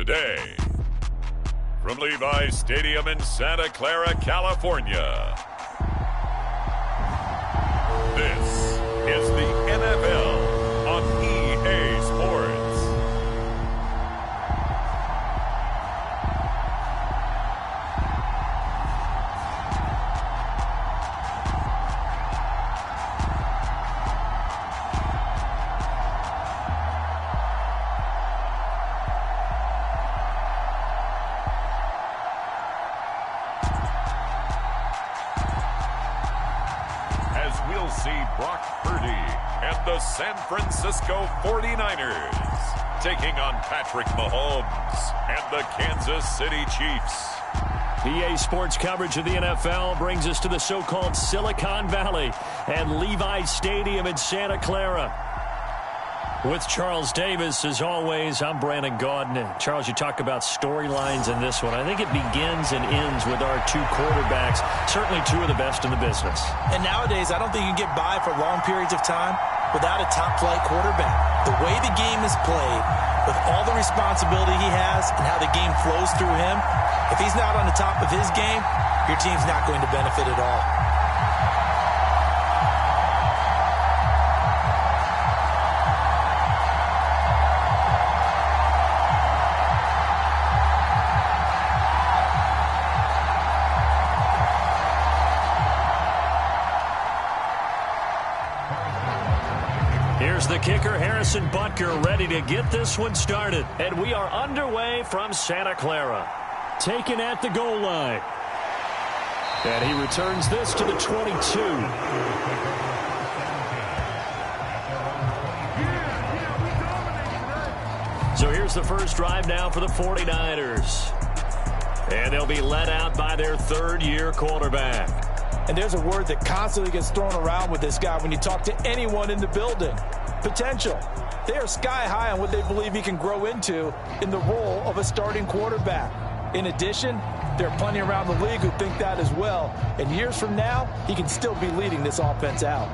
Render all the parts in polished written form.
Today, from Levi's Stadium in Santa Clara, California, this is the NFL on EA Sports. We'll see Brock Purdy and the San Francisco 49ers taking on Patrick Mahomes and the Kansas City Chiefs. EA Sports coverage of the NFL brings us to the so-called Silicon Valley and Levi's Stadium in Santa Clara. With Charles Davis, as always, I'm Brandon Gaudin. Charles, you talk about storylines in this one. I think it begins and ends with our two quarterbacks, certainly two of the best in the business. And nowadays, I don't think you can get by for long periods of time without a top-flight quarterback. The way the game is played, with all the responsibility he has and how the game flows through him, if he's not on the top of his game, your team's not going to benefit at all. Here's the kicker, Harrison Butker, ready to get this one started. And we are underway from Santa Clara. Taken at the goal line. And he returns this to the 22. So here's the first drive now for the 49ers. And they'll be led out by their third-year quarterback. And there's a word that constantly gets thrown around with this guy when you talk to anyone in the building. Potential. They are sky high on what they believe he can grow into in the role of a starting quarterback. In addition, there are plenty around the league who think that as well. And years from now, he can still be leading this offense out.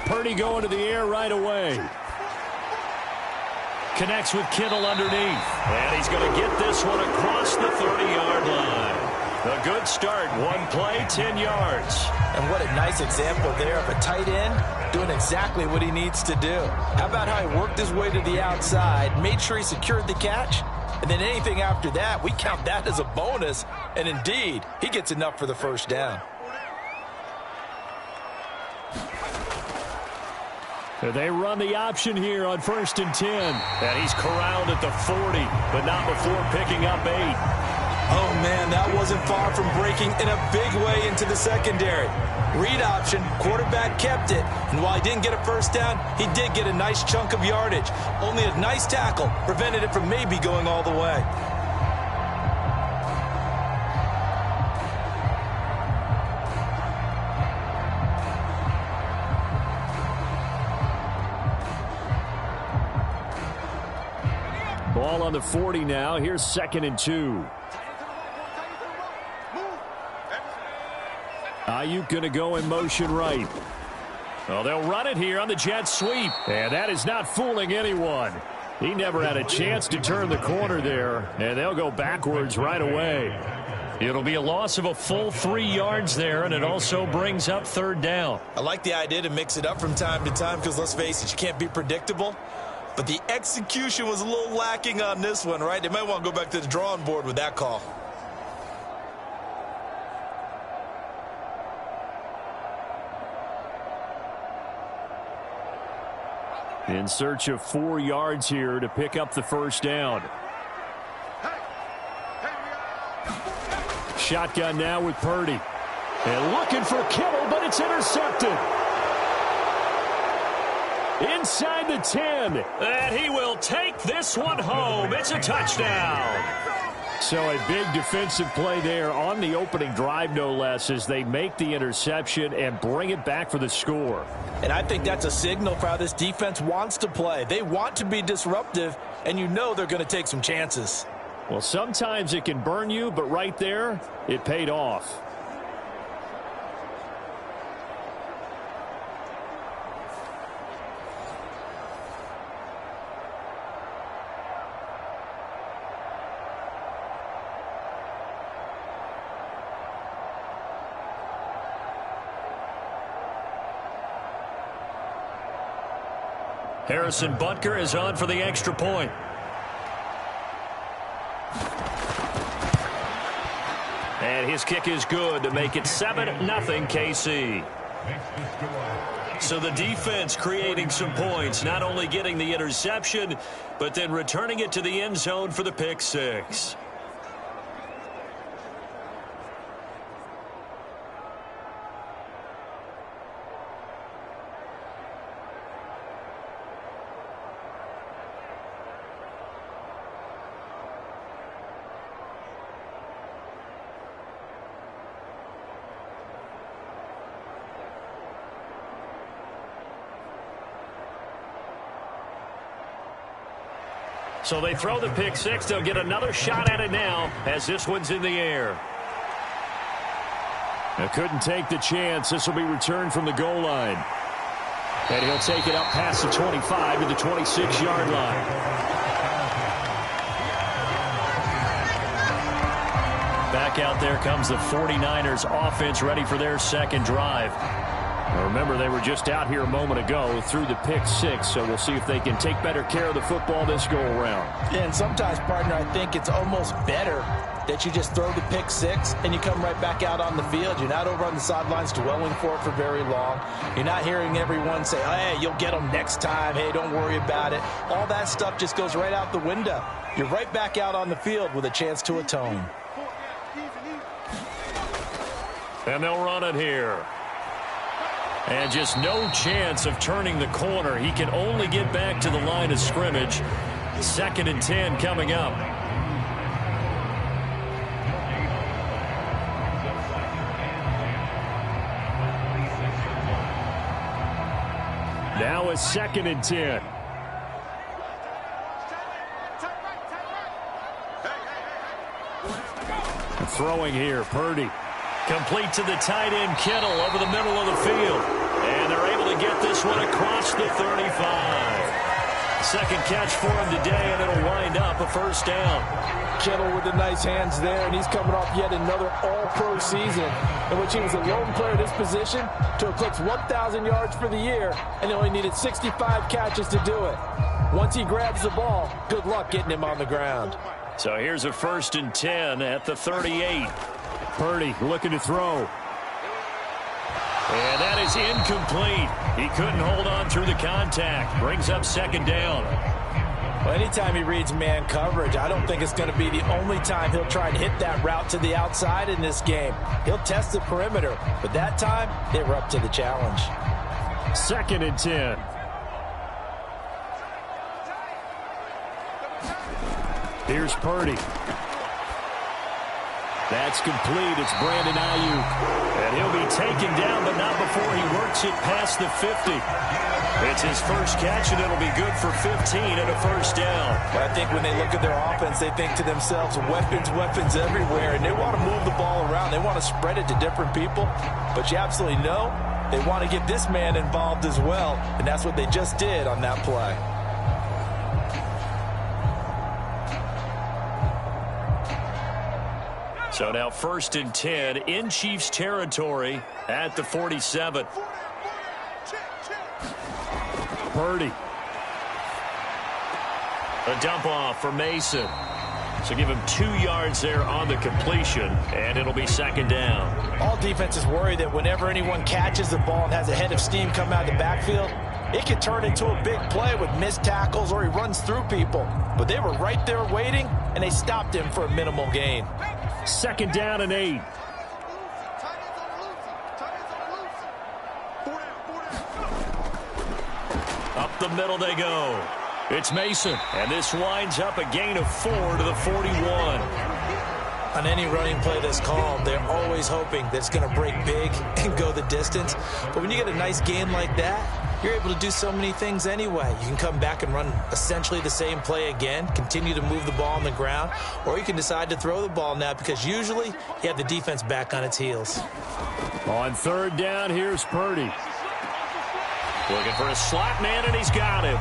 Purdy going to the air right away. Connects with Kittle underneath. And he's going to get this one across the 30-yard line. A good start. One play, 10 yards. And what a nice example there of a tight end doing exactly what he needs to do. How about how he worked his way to the outside, made sure he secured the catch, and then anything after that, we count that as a bonus. And indeed, he gets enough for the first down. They run the option here on 1st and 10. And he's corralled at the 40, but not before picking up 8. Oh, man, that wasn't far from breaking in a big way into the secondary. Read option, quarterback kept it. And while he didn't get a first down, he did get a nice chunk of yardage. Only a nice tackle prevented it from maybe going all the way. Ball on the 40 now. Here's 2nd and 2. Ayuk going to go in motion right. Well, they'll run it here on the jet sweep. And that is not fooling anyone. He never had a chance to turn the corner there. And they'll go backwards right away. It'll be a loss of a full 3 yards there, and it also brings up 3rd down. I like the idea to mix it up from time to time because, let's face it, you can't be predictable. But the execution was a little lacking on this one, right? They might want to go back to the drawing board with that call. In search of 4 yards here to pick up the first down. Shotgun now with Purdy. And looking for Kittle, but it's intercepted. Inside the 10. And he will take this one home. It's a touchdown. So a big defensive play there on the opening drive, no less, as they make the interception and bring it back for the score. And I think that's a signal for how this defense wants to play. They want to be disruptive, and you know they're going to take some chances. Well, sometimes it can burn you, but right there, it paid off. Harrison Butker is on for the extra point. And his kick is good to make it 7-0 KC. So the defense creating some points, not only getting the interception, but then returning it to the end zone for the pick six. So they throw the pick six. They'll get another shot at it now as this one's in the air. Now couldn't take the chance. This will be returned from the goal line. And he'll take it up past the 25 to the 26-yard line. Back out there comes the 49ers offense ready for their second drive. Now remember, they were just out here a moment ago through the pick six, so we'll see if they can take better care of the football this go-around. Yeah, and sometimes, partner, I think it's almost better that you just throw the pick six and you come right back out on the field. You're not over on the sidelines dwelling for it for very long. You're not hearing everyone say, hey, you'll get them next time. Hey, don't worry about it. All that stuff just goes right out the window. You're right back out on the field with a chance to atone. And they'll run it here. And just no chance of turning the corner. He can only get back to the line of scrimmage. 2nd and 10 coming up. Now it's 2nd and 10. Throwing here, Purdy. Complete to the tight end, Kittle, over the middle of the field. And they're able to get this one across the 35. Second catch for him today, and it'll wind up a first down. Kittle with the nice hands there, and he's coming off yet another all-pro season in which he was a lone player at his position to eclipse 1,000 yards for the year, and he only needed 65 catches to do it. Once he grabs the ball, good luck getting him on the ground. So here's a 1st and 10 at the 38. Purdy looking to throw. And that is incomplete. He couldn't hold on through the contact. Brings up 2nd down. Well, anytime he reads man coverage, I don't think it's going to be the only time he'll try and hit that route to the outside in this game. He'll test the perimeter, but that time they were up to the challenge. 2nd and 10. Here's Purdy. That's complete. It's Brandon Ayuk. And he'll be taken down, but not before he works it past the 50. It's his first catch, and it'll be good for 15 and a first down. But I think when they look at their offense, they think to themselves, weapons, weapons everywhere, and they want to move the ball around. They want to spread it to different people. But you absolutely know they want to get this man involved as well, and that's what they just did on that play. So now 1st and 10 in Chiefs territory at the 47. Purdy. A dump off for Mason. So give him 2 yards there on the completion, and it'll be 2nd down. All defenses worry that whenever anyone catches the ball and has a head of steam come out of the backfield, it can turn into a big play with missed tackles or he runs through people. But they were right there waiting, and they stopped him for a minimal gain. 2nd down and 8. Up the middle they go. It's Mason, and this winds up a gain of 4 to the 41. On any running play that's called, they're always hoping that it's going to break big and go the distance. But when you get a nice game like that, you're able to do so many things anyway. You can come back and run essentially the same play again, continue to move the ball on the ground, or you can decide to throw the ball now because usually you have the defense back on its heels. On third down, here's Purdy. Looking for a slot man, and he's got him.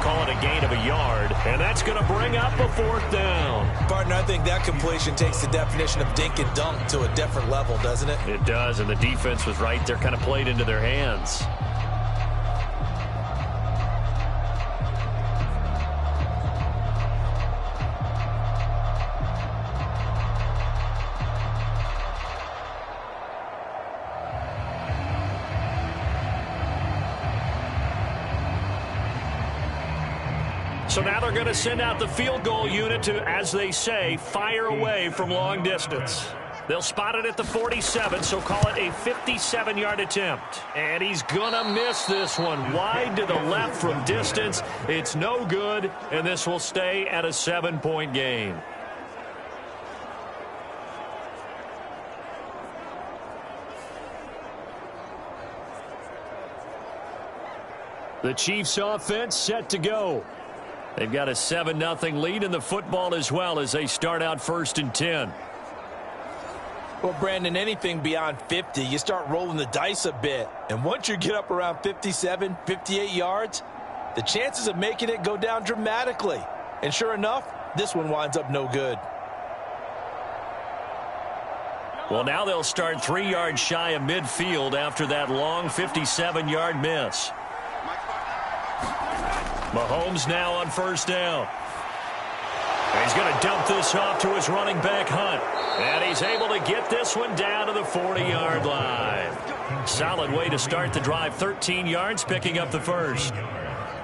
Call it a gain of a yard, and that's going to bring up a fourth down. Partner, I think that completion takes the definition of dink and dunk to a different level, doesn't it? It does, and the defense was right there, kind of played into their hands. So now they're going to send out the field goal unit to, as they say, fire away from long distance. They'll spot it at the 47, so call it a 57-yard attempt. And he's going to miss this one. Wide to the left from distance. It's no good, and this will stay at a 7-point game. The Chiefs offense set to go. They've got a 7-0 lead in the football as well as they start out 1st and 10. Well, Brandon, anything beyond 50, you start rolling the dice a bit. And once you get up around 57, 58 yards, the chances of making it go down dramatically. And sure enough, this one winds up no good. Well, now they'll start 3 yards shy of midfield after that long 57-yard miss. Mahomes now on 1st down. And he's going to dump this off to his running back, Hunt. And he's able to get this one down to the 40-yard line. Solid way to start the drive. 13 yards, picking up the first.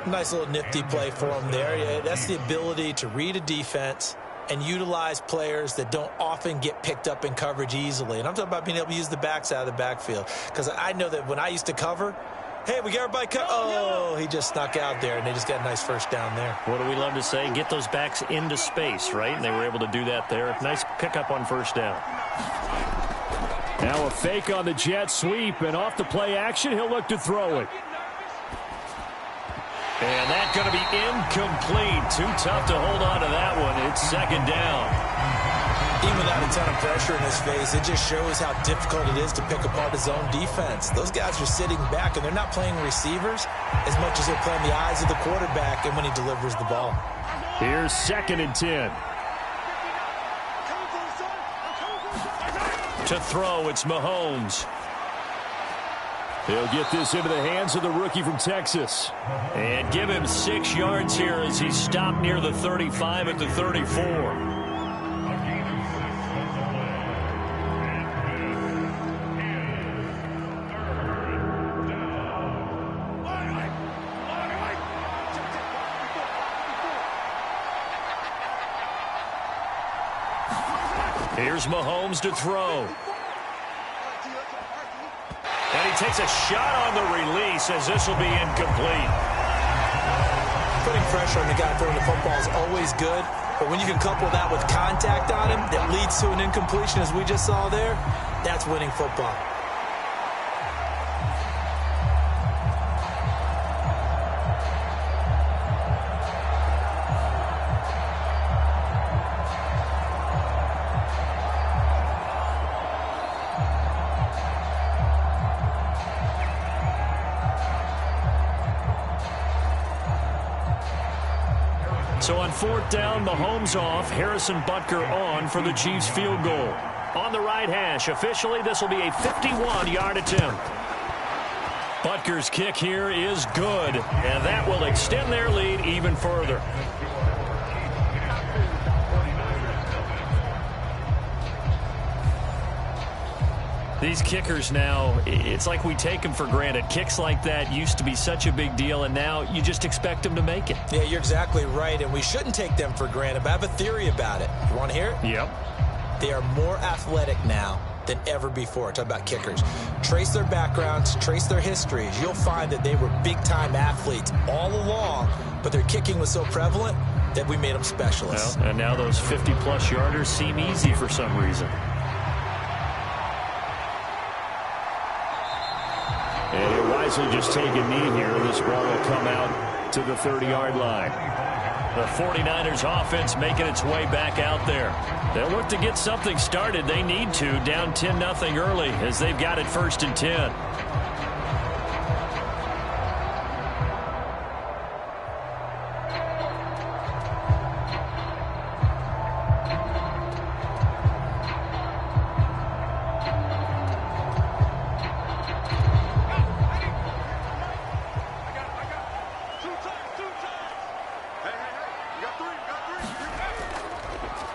Nice little nifty play for him there. Yeah, that's the ability to read a defense and utilize players that don't often get picked up in coverage easily. And I'm talking about being able to use the backs out of the backfield. Because I know that when I used to cover, hey, we got everybody cut. Oh, he just snuck out there, and they just got a nice first down there. What do we love to say? Get those backs into space, right? And they were able to do that there. Nice pickup on 1st down. Now a fake on the jet sweep, and off the play action, he'll look to throw it. And that's going to be incomplete. Too tough to hold on to that one. It's 2nd down. Even without a ton of pressure in his face, it just shows how difficult it is to pick apart his own defense. Those guys are sitting back, and they're not playing receivers as much as they're playing the eyes of the quarterback and when he delivers the ball. Here's 2nd and 10. To throw, it's Mahomes. He'll get this into the hands of the rookie from Texas. And give him 6 yards here as he's stopped near the 35 at the 34. Here's Mahomes to throw. And he takes a shot on the release as this will be incomplete. Putting pressure on the guy throwing the football is always good, but when you can couple that with contact on him that leads to an incompletion as we just saw there, that's winning football. So on 4th down, Mahomes off, Harrison Butker on for the Chiefs field goal. On the right hash, officially this will be a 51-yard attempt. Butker's kick here is good, and that will extend their lead even further. These kickers now, it's like we take them for granted. Kicks like that used to be such a big deal, and now you just expect them to make it. Yeah, you're exactly right, and we shouldn't take them for granted, but I have a theory about it. You want to hear it? Yep. They are more athletic now than ever before. Talk about kickers. Trace their backgrounds, trace their histories. You'll find that they were big-time athletes all along, but their kicking was so prevalent that we made them specialists. Well, and now those 50-plus yarders seem easy for some reason. And he'll wisely just take a knee here. This ball will come out to the 30-yard line. The 49ers offense making its way back out there. They'll look to get something started. They need to, down 10-0 early as they've got it 1st and 10.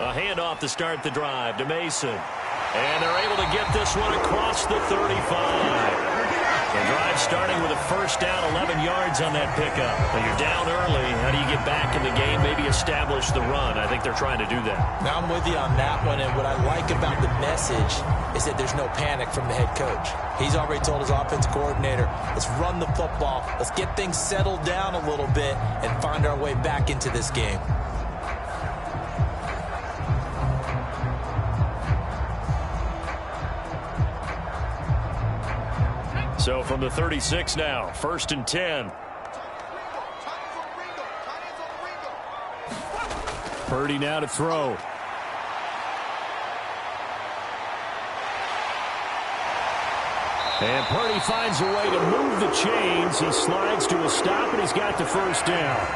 A handoff to start the drive to Mason. And they're able to get this one across the 35. The drive starting with a 1st down, 11 yards on that pickup. When you're down early, how do you get back in the game, maybe establish the run? I think they're trying to do that. Now I'm with you on that one, and what I like about the message is that there's no panic from the head coach. He's already told his offense coordinator, let's run the football, let's get things settled down a little bit and find our way back into this game. So from the 36 now, 1st and 10. Purdy now to throw. And Purdy finds a way to move the chains. He slides to a stop, and he's got the 1st down.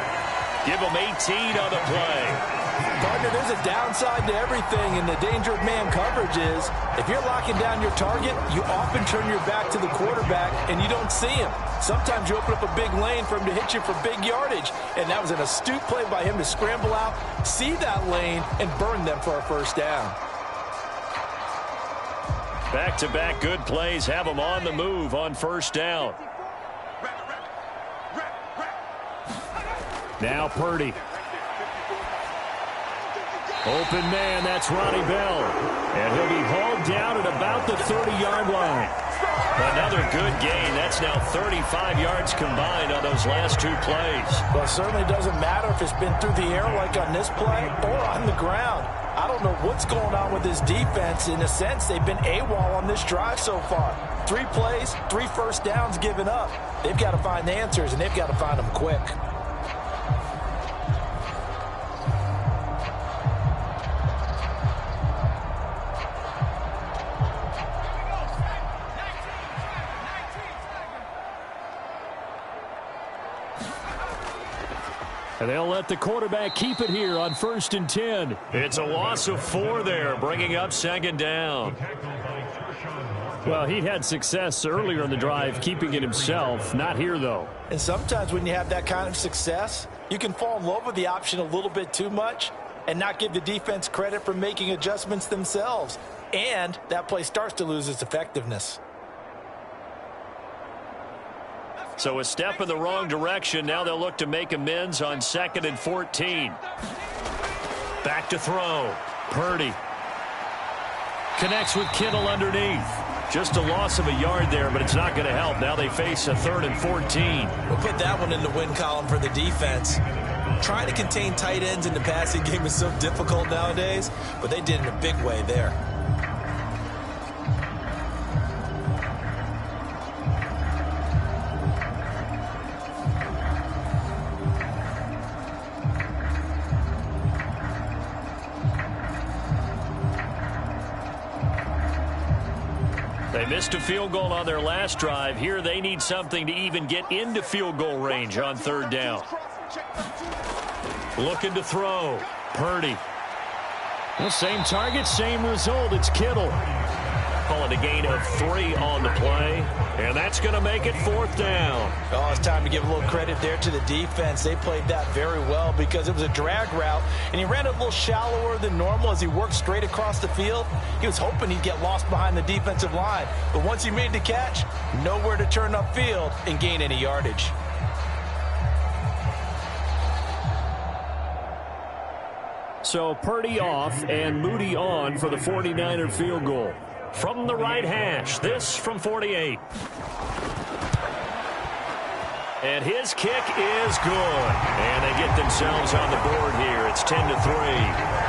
Give him 18 on the play. Partner, there's a downside to everything, and the danger of man coverage is if you're locking down your target, you often turn your back to the quarterback and you don't see him. Sometimes you open up a big lane for him to hit you for big yardage, and that was an astute play by him to scramble out, see that lane, and burn them for a 1st down. Back-to-back good plays have them on the move on 1st down. Now Purdy. Open man, that's Ronnie Bell. And he'll be hauled down at about the 30-yard line. Another good gain. That's now 35 yards combined on those last 2 plays. Well, it certainly doesn't matter if it's been through the air like on this play or on the ground. I don't know what's going on with this defense. In a sense, they've been AWOL on this drive so far. 3 plays, 3 1st downs given up. They've got to find the answers, and they've got to find them quick. And they'll let the quarterback keep it here on 1st and 10. It's a loss of 4 there, bringing up 2nd down. Well, he had success earlier in the drive keeping it himself. Not here, though. And sometimes when you have that kind of success, you can fall in love with the option a little bit too much and not give the defense credit for making adjustments themselves. And that play starts to lose its effectiveness. So a step in the wrong direction. Now they'll look to make amends on 2nd and 14. Back to throw. Purdy. Connects with Kittle underneath. Just a loss of a yard there, but it's not going to help. Now they face a 3rd and 14. We'll put that one in the win column for the defense. Trying to contain tight ends in the passing game is so difficult nowadays, but they did in a big way there. They missed a field goal on their last drive. Here they need something to even get into field goal range on 3rd down. Looking to throw. Purdy. Well, same target, same result. It's Kittle. Call it a gain of 3 on the play. And that's going to make it 4th down. Oh, it's time to give a little credit there to the defense. They played that very well because it was a drag route, and he ran it a little shallower than normal as he worked straight across the field. He was hoping he'd get lost behind the defensive line. But once he made the catch, nowhere to turn upfield and gain any yardage. So Purdy off and Moody on for the 49er field goal. from the right hash. This from 48. And his kick is good. And they get themselves on the board here. It's 10-3.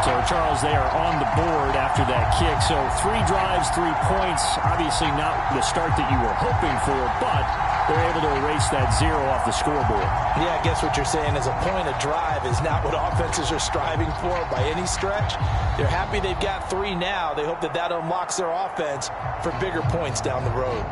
So, Charles, they are on the board after that kick. So 3 drives, 3 points. Obviously not the start that you were hoping for, but they're able to erase that 0 off the scoreboard. Yeah, I guess what you're saying is a point of drive is not what offenses are striving for by any stretch. They're happy they've got 3 now. They hope that that unlocks their offense for bigger points down the road.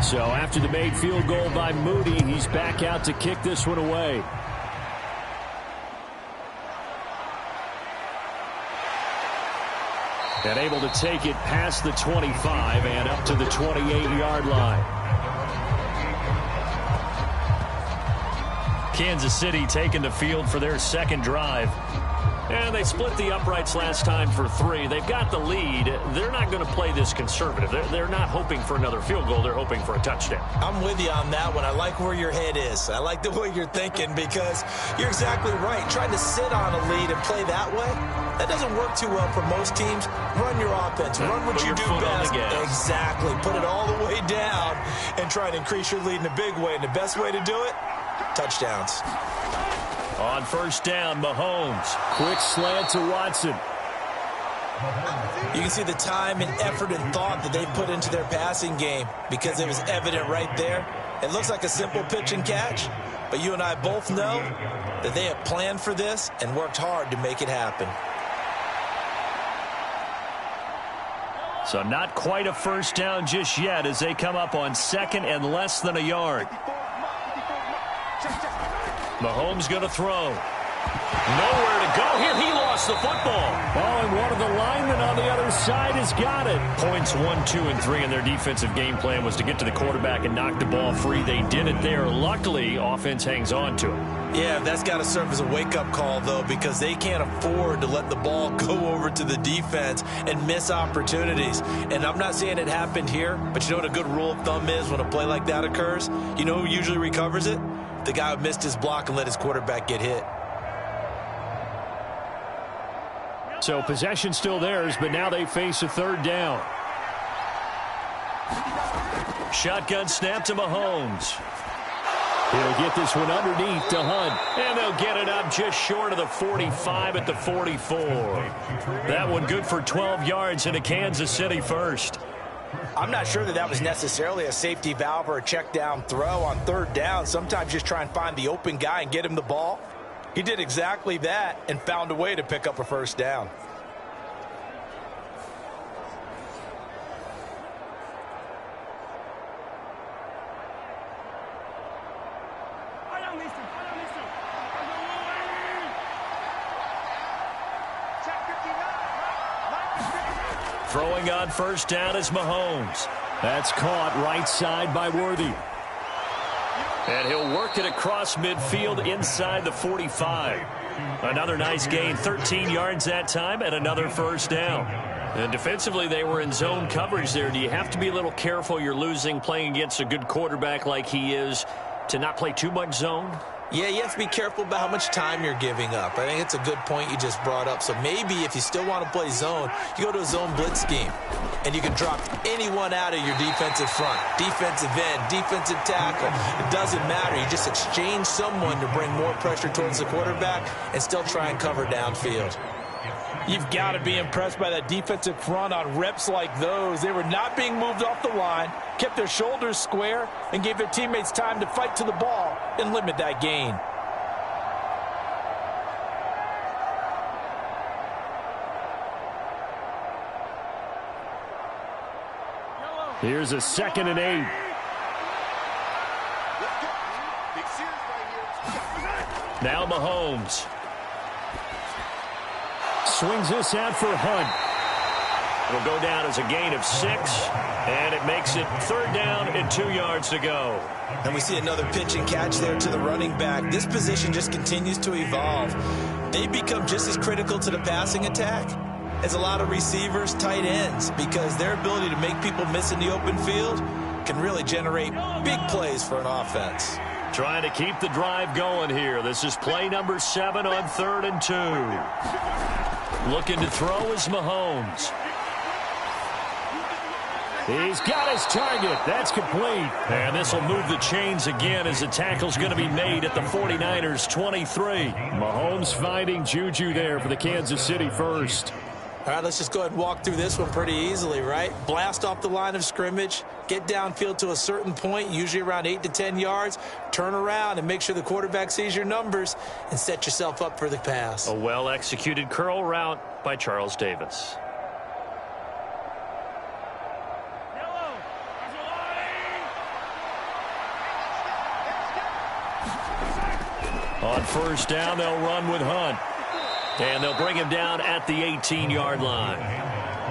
So after the made field goal by Moody, he's back out to kick this one away. And able to take it past the 25 and up to the 28-yard line. Kansas City taking the field for their second drive. And they split the uprights last time for 3. They've got the lead. They're not going to play this conservative. They're not hoping for another field goal. They're hoping for a touchdown. I'm with you on that one. I like where your head is. I like the way you're thinking because you're exactly right. Trying to sit on a lead and play that way, that doesn't work too well for most teams. Run your offense. Run what you do best. Exactly. Put it all the way down and try and increase your lead in a big way. And the best way to do it, touchdowns. On first down, Mahomes. Quick slant to Watson. You can see the time and effort and thought that they put into their passing game because it was evident right there. It looks like a simple pitch and catch, but you and I both know that they have planned for this and worked hard to make it happen. So not quite a first down just yet as they come up on second and less than a yard. Mahomes going to throw. Nowhere to go here. He lost the football. Oh, and one of the linemen on the other side has got it. Points 1, 2, and 3 in their defensive game plan was to get to the quarterback and knock the ball free. They did it there. Luckily, offense hangs on to it. Yeah, that's got to serve as a wake-up call, though, because they can't afford to let the ball go over to the defense and miss opportunities. And I'm not saying it happened here, but you know what a good rule of thumb is when a play like that occurs? You know who usually recovers it? The guy who missed his block and let his quarterback get hit. So possession still theirs, but now they face a third down. Shotgun snap to Mahomes. He'll get this one underneath to Hunt. And they'll get it up just short of the 45 at the 44. That one good for 12 yards into Kansas City first. I'm not sure that was necessarily a safety valve or a check down throw on third down. Sometimes just try and find the open guy and get him the ball. He did exactly that and found a way to pick up a first down. Throwing on first down is Mahomes. That's caught right side by Worthy. And he'll work it across midfield inside the 45. Another nice gain, 13 yards that time, and another first down. And defensively, they were in zone coverage there. Do you have to be a little careful? You're losing playing against a good quarterback like he is to not play too much zone? Yeah, you have to be careful about how much time you're giving up. I think it's a good point you just brought up. So maybe if you still want to play zone, you go to a zone blitz scheme. And you can drop anyone out of your defensive front. Defensive end, defensive tackle. It doesn't matter. You just exchange someone to bring more pressure towards the quarterback and still try and cover downfield. You've got to be impressed by that defensive front on reps like those. They were not being moved off the line, kept their shoulders square, and gave their teammates time to fight to the ball and limit that gain. Here's a 2nd and 8. Now Mahomes. Swings this out for Hunt. It'll go down as a gain of 6, and it makes it 3rd down and 2 yards to go. And we see another pitch and catch there to the running back. This position just continues to evolve. They become just as critical to the passing attack as a lot of receivers, tight ends, because their ability to make people miss in the open field can really generate big plays for an offense. Trying to keep the drive going here. This is play number 7 on 3rd and 2. Looking to throw is Mahomes. He's got his target. That's complete. And this will move the chains again as the tackle's going to be made at the 49ers 23. Mahomes finding Juju there for the Kansas City first. All right, let's just go ahead and walk through this one pretty easily, right? Blast off the line of scrimmage, get downfield to a certain point, usually around 8 to 10 yards, turn around and make sure the quarterback sees your numbers and set yourself up for the pass. A well-executed curl route by Charles Davis. On 1st down, they'll run with Hunt. And they'll bring him down at the 18-yard line.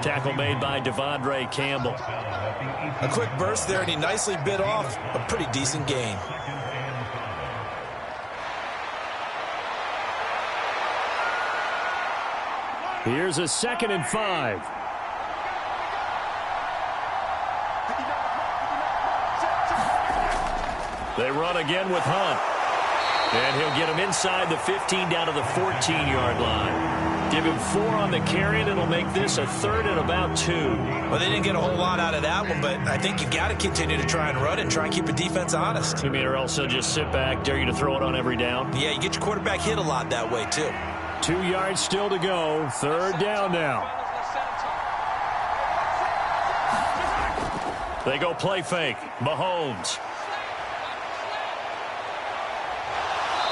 Tackle made by Devondre Campbell. A quick burst there, and he nicely bit off a pretty decent gain. Here's a 2nd and 5. They run again with Hunt. And he'll get him inside the 15 down to the 14-yard line. Give him 4 on the carry, and it'll make this a 3rd and about 2. Well, they didn't get a whole lot out of that one, but I think you got to continue to try and run and try and keep the defense honest. You mean, or else they'll just sit back, dare you to throw it on every down? Yeah, you get your quarterback hit a lot that way, too. 2 yards still to go. 3rd down now. They go play fake. Mahomes.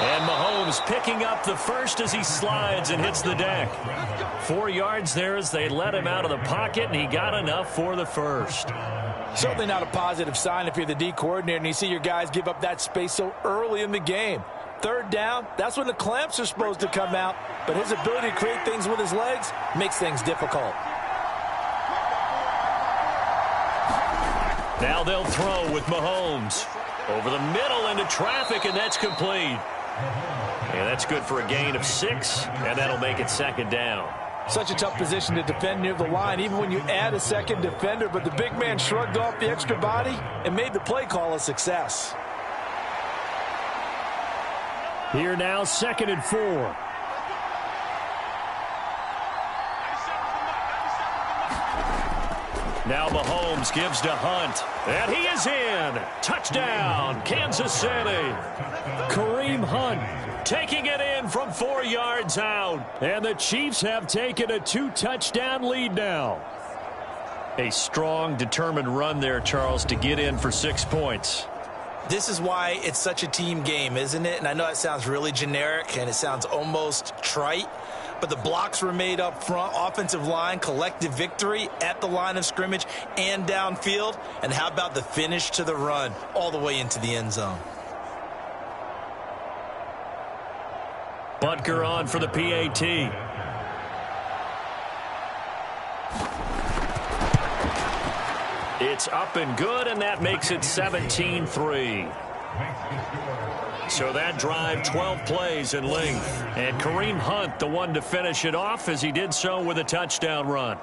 And Mahomes picking up the first as he slides and hits the deck. 4 yards there as they let him out of the pocket, and he got enough for the first. Certainly not a positive sign if you're the D coordinator and you see your guys give up that space so early in the game. 3rd down, that's when the clamps are supposed to come out, but his ability to create things with his legs makes things difficult. Now they'll throw with Mahomes. Over the middle into traffic, and that's complete. And that's good for a gain of 6, and that'll make it 2nd down. Such a tough position to defend near the line, even when you add a second defender, but the big man shrugged off the extra body and made the play call a success. Here now, 2nd and 4. Now Mahomes gives to Hunt, and he is in. Touchdown, Kansas City. Kareem Hunt taking it in from 4 yards out. And the Chiefs have taken a 2-touchdown lead now. A strong, determined run there, Charles, to get in for 6 points. This is why it's such a team game, isn't it? And I know it sounds really generic and it sounds almost trite, but the blocks were made up front, offensive line, collective victory at the line of scrimmage and downfield. And how about the finish to the run all the way into the end zone? Butker on for the PAT. It's up and good, and that makes it 17-3. So that drive, 12 plays in length. And Kareem Hunt, the one to finish it off, as he did so with a touchdown run.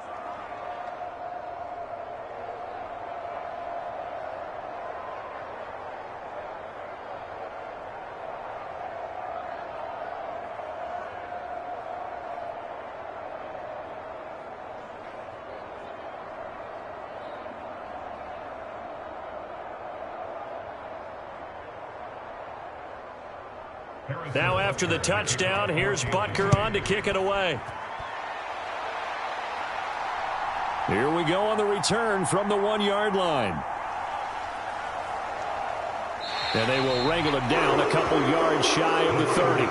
Now after the touchdown, here's Butker on to kick it away. Here we go on the return from the 1-yard line. And they will wrangle it down a couple yards shy of the 30.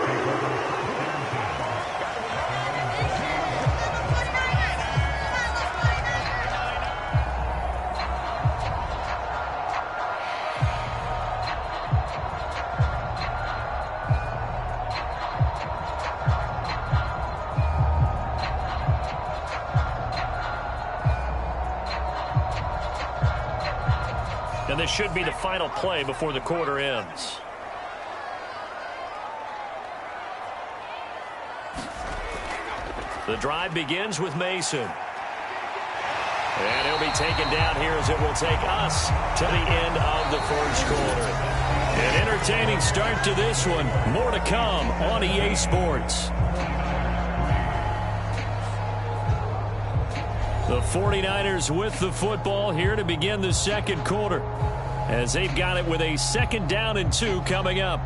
And this should be the final play before the quarter ends. The drive begins with Mason. And he'll be taken down here as it will take us to the end of the first quarter. An entertaining start to this one. More to come on EA Sports. The 49ers with the football here to begin the second quarter, as they've got it with a 2nd down and 2 coming up.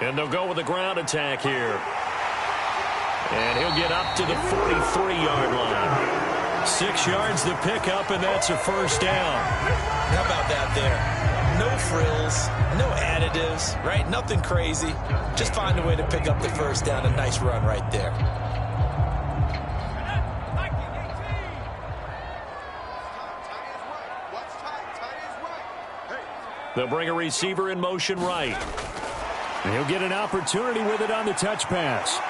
And they'll go with the ground attack here. And he'll get up to the 43-yard line. 6 yards the pickup, and that's a first down. How about that there? No frills, no additives, right? Nothing crazy. Just find a way to pick up the first down. A nice run right there. They'll bring a receiver in motion right. And he'll get an opportunity with it on the touch pass.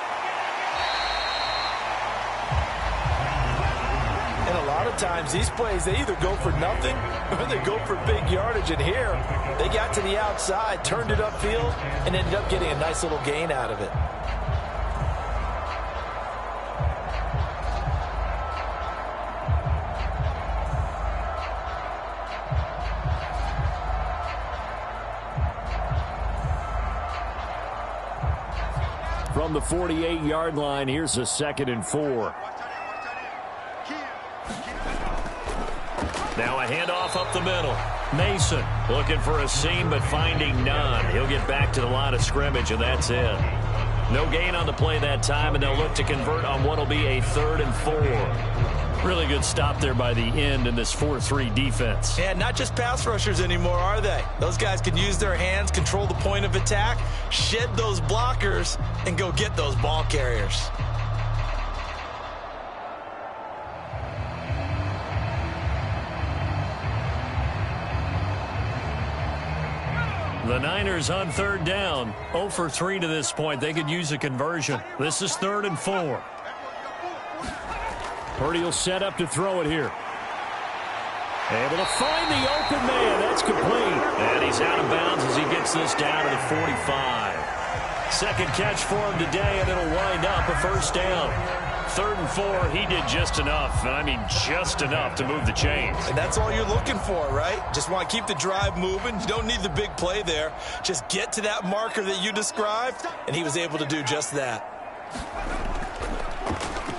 And a lot of times these plays, they either go for nothing or they go for big yardage. And here, they got to the outside, turned it upfield, and ended up getting a nice little gain out of it. From the 48-yard line, here's a 2nd and 4. Now a handoff up the middle. Mason looking for a seam but finding none. He'll get back to the line of scrimmage, and that's it. No gain on the play that time, and they'll look to convert on what will be a 3rd and 4. Really good stop there by the end in this 4-3 defense. Yeah, not just pass rushers anymore, are they? Those guys can use their hands, control the point of attack, shed those blockers, and go get those ball carriers. The Niners on 3rd down. 0 for 3 to this point. They could use a conversion. This is 3rd and 4. Purdy will set up to throw it here. Able to find the open man. That's complete. And he's out of bounds as he gets this down to the 45. 2nd catch for him today, and it'll wind up a first down. 3rd and 4, he did just enough. I mean, just enough to move the chains. And that's all you're looking for, right? Just want to keep the drive moving. You don't need the big play there. Just get to that marker that you described, and he was able to do just that.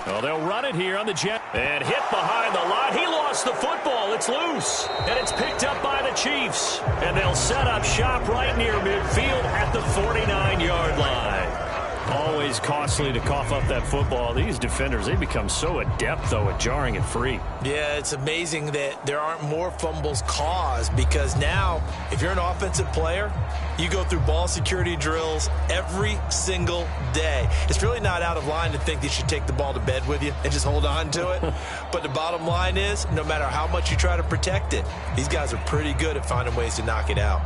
Well, they'll run it here on the jet. And hit behind the line. He lost the football. It's loose. And it's picked up by the Chiefs. And they'll set up shop right near midfield at the 49-yard line. Always costly to cough up that football. These defenders, they become so adept, though, at jarring it free. Yeah, it's amazing that there aren't more fumbles caused, because now, if you're an offensive player, you go through ball security drills every single day. It's really not out of line to think you should take the ball to bed with you and just hold on to it. But the bottom line is, no matter how much you try to protect it, these guys are pretty good at finding ways to knock it out.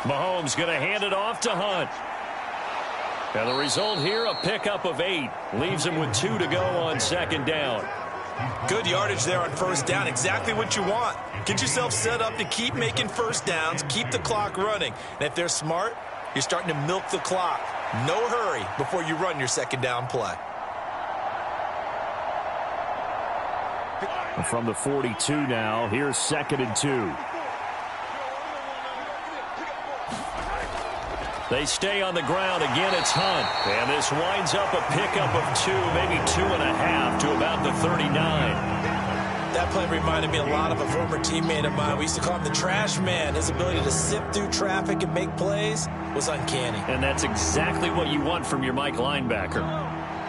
Mahomes going to hand it off to Hunt. And the result here, a pickup of 8. Leaves him with 2 to go on 2nd down. Good yardage there on 1st down. Exactly what you want. Get yourself set up to keep making 1st downs, keep the clock running. And if they're smart, you're starting to milk the clock. No hurry before you run your 2nd down play. From the 42 now, here's 2nd and 2. They stay on the ground. Again, it's Hunt. And this winds up a pickup of 2, maybe 2.5 to about the 39. That play reminded me a lot of a former teammate of mine. We used to call him the trash man. His ability to sift through traffic and make plays was uncanny. And that's exactly what you want from your Mike linebacker.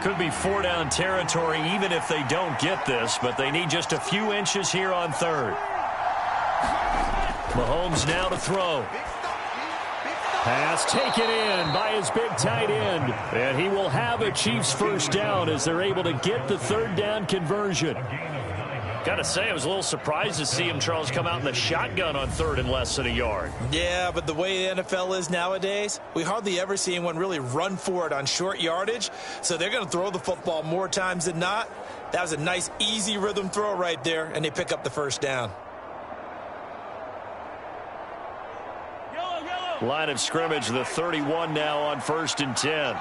Could be 4-down territory even if they don't get this, but they need just a few inches here on third. Mahomes now to throw. Pass taken in by his big tight end. And he will have a Chiefs first down as they're able to get the third down conversion. Got to say, I was a little surprised to see him, Charles, come out in the shotgun on third and less than a yard. Yeah, but the way the NFL is nowadays, we hardly ever see anyone really run for it on short yardage. So they're going to throw the football more times than not. That was a nice, easy rhythm throw right there, and they pick up the first down. Line of scrimmage, the 31 now on 1st and 10.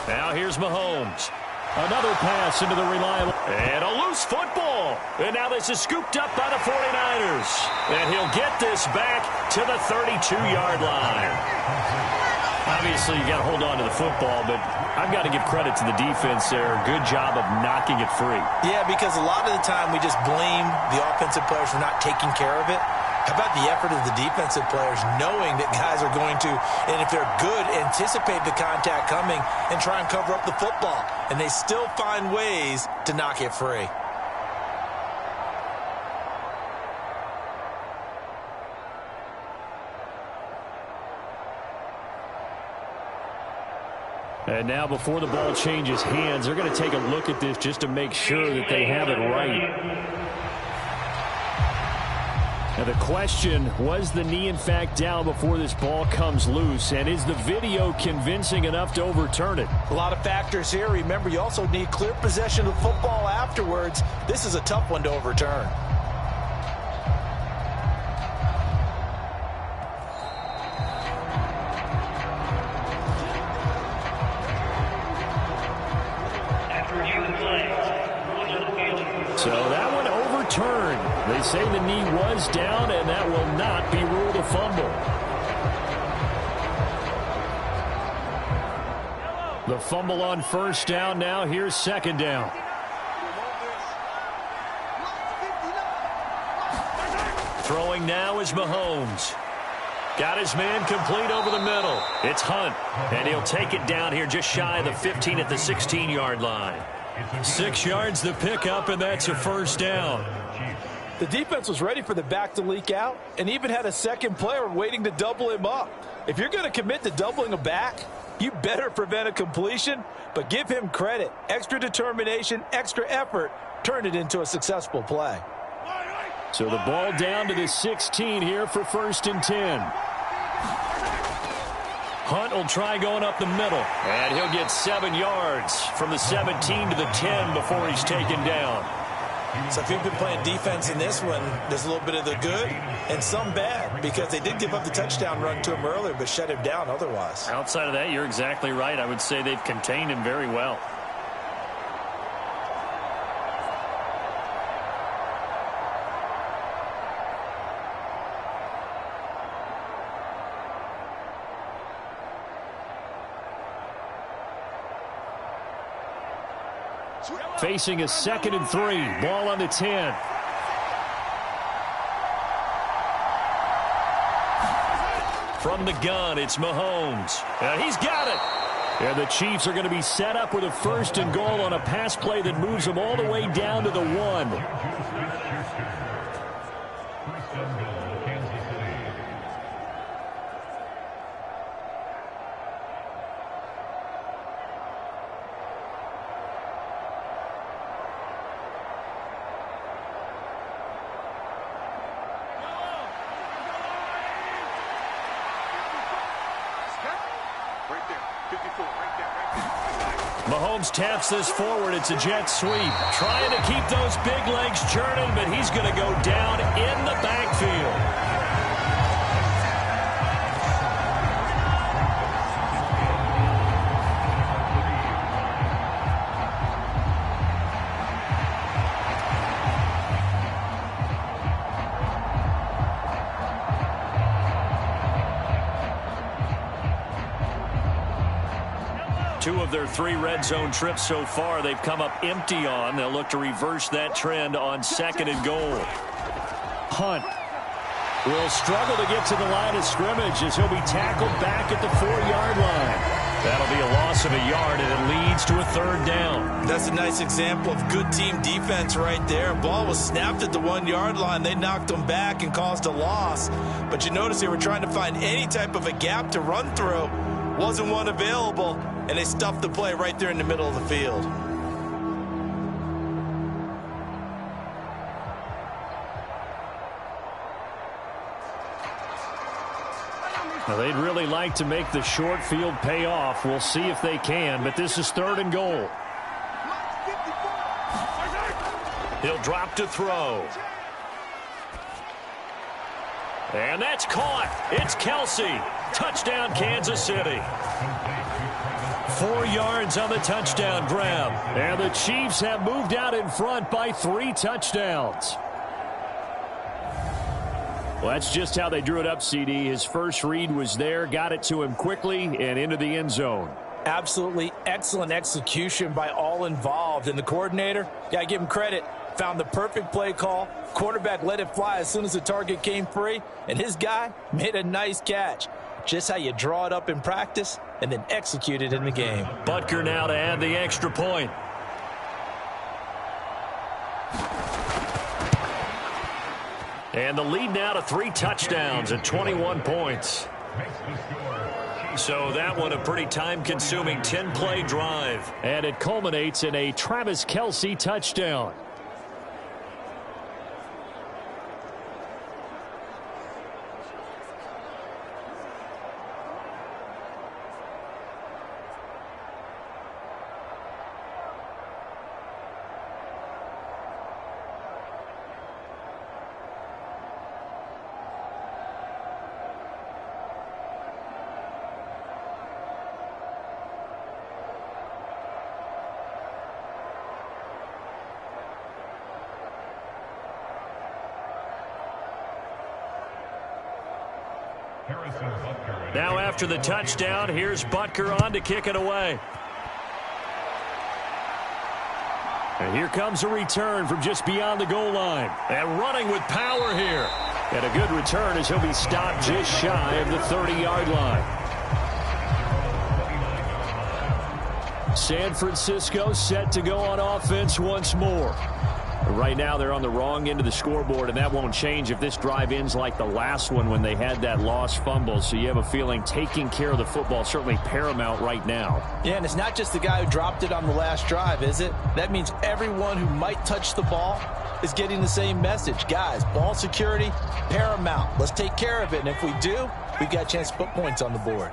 Now here's Mahomes. Another pass into the reliable. And a loose football. And now this is scooped up by the 49ers. And he'll get this back to the 32-yard line. Obviously, you got to hold on to the football, but I've got to give credit to the defense there. Good job of knocking it free. Yeah, because a lot of the time we just blame the offensive players for not taking care of it. How about the effort of the defensive players knowing that guys are going to, and if they're good, anticipate the contact coming and try and cover up the football. And they still find ways to knock it free. And now before the ball changes hands, they're going to take a look at this just to make sure that they have it right. Now the question, was the knee in fact down before this ball comes loose? And is the video convincing enough to overturn it? A lot of factors here. Remember, you also need clear possession of the football afterwards. This is a tough one to overturn. So that one overturned. They say the knee was down, and that will not be ruled a fumble. The fumble on first down now. Here's second down. Throwing now is Mahomes. Got his man complete over the middle. It's Hunt, and he'll take it down here just shy of the 15 at the 16-yard line. 6 yards the pickup, and that's a first down. The defense was ready for the back to leak out and even had a second player waiting to double him up. If you're going to commit to doubling a back, you better prevent a completion, but give him credit. Extra determination, extra effort, turned it into a successful play. So the ball down to the 16 here for 1st and 10. Hunt will try going up the middle, and he'll get 7 yards from the 17 to the 10 before he's taken down. So if you've been playing defense in this one, there's a little bit of the good and some bad, because they did give up the touchdown run to him earlier but shut him down otherwise. Outside of that, you're exactly right. I would say they've contained him very well. Facing a 2nd and 3. Ball on the 10. From the gun, it's Mahomes. And he's got it. And the Chiefs are going to be set up with a 1st and goal on a pass play that moves them all the way down to the 1. Mahomes taps this forward. It's a jet sweep. Trying to keep those big legs churning, but he's going to go down in the backfield. Two of their 3 red zone trips so far they've come up empty on. They'll look to reverse that trend on 2nd and goal. Hunt will struggle to get to the line of scrimmage as he'll be tackled back at the 4-yard line. That'll be a loss loss of a yard, and it leads to a third down. That's a nice example of good team defense right there. Ball was snapped at the 1-yard line. They knocked them back and caused a loss. But you notice they were trying to find any type of a gap to run through. Wasn't one available, and they stuffed the play right there in the middle of the field. Now, they'd really like to make the short field pay off. We'll see if they can, but this is 3rd and goal. He'll drop to throw. And that's caught. It's Kelsey. Touchdown, Kansas City. 4 yards on the touchdown grab. And the Chiefs have moved out in front by 3 touchdowns. Well, that's just how they drew it up, CD. His first read was there, got it to him quickly, and into the end zone. Absolutely excellent execution by all involved. And the coordinator, got to give him credit, found the perfect play call. Quarterback let it fly as soon as the target came free, and his guy made a nice catch. Just how you draw it up in practice and then execute it in the game. Butker now to add the extra point. And the lead now to 3 touchdowns at 21 points. So that one a pretty time-consuming 10-play drive. And it culminates in a Travis Kelce touchdown. Now after the touchdown, here's Butker on to kick it away. And here comes a return from just beyond the goal line. And running with power here. And a good return as he'll be stopped just shy of the 30-yard line. San Francisco set to go on offense once more. Right now they're on the wrong end of the scoreboard, and that won't change if this drive ends like the last one when they had that lost fumble. So you have a feeling taking care of the football certainly paramount right now. Yeah, and it's not just the guy who dropped it on the last drive, is it? That means everyone who might touch the ball is getting the same message. Guys, ball security, paramount. Let's take care of it, and if we do, we've got a chance to put points on the board.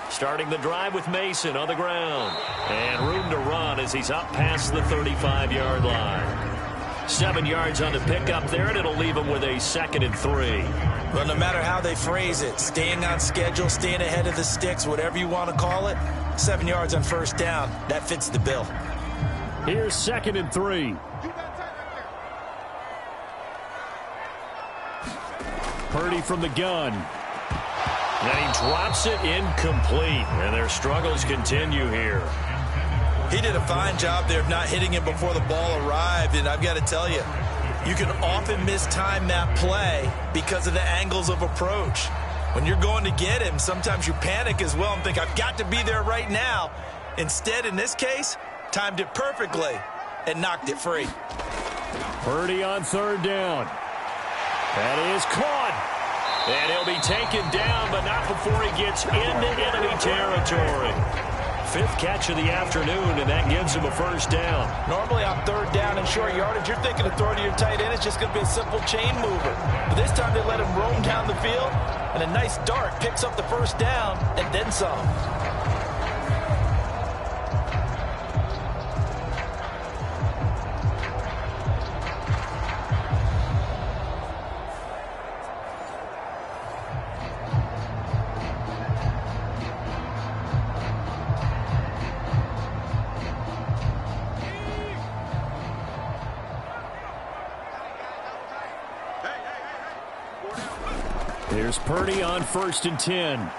Starting the drive with Mason on the ground. And room to run as he's up past the 35-yard line. 7 yards on the pickup there, and it'll leave him with a 2nd and 3. Well, no matter how they phrase it, staying on schedule, staying ahead of the sticks, whatever you want to call it, 7 yards on first down, that fits the bill. Here's 2nd and 3. Purdy from the gun. And he drops it incomplete, and their struggles continue here. He did a fine job there of not hitting it before the ball arrived, and I've got to tell you, you can often mistime that play because of the angles of approach. When you're going to get him, sometimes you panic as well and think, I've got to be there right now. Instead, in this case, timed it perfectly and knocked it free. Purdy on 3rd down. That is caught. And he'll be taken down, but not before he gets into enemy territory. 5th catch of the afternoon, and that gives him a first down. Normally on 3rd down and short yardage, you're thinking of throwing to your tight end. It's just going to be a simple chain mover. But this time they let him roam down the field, and a nice dart picks up the first down and then some. Here's Purdy on 1st and 10.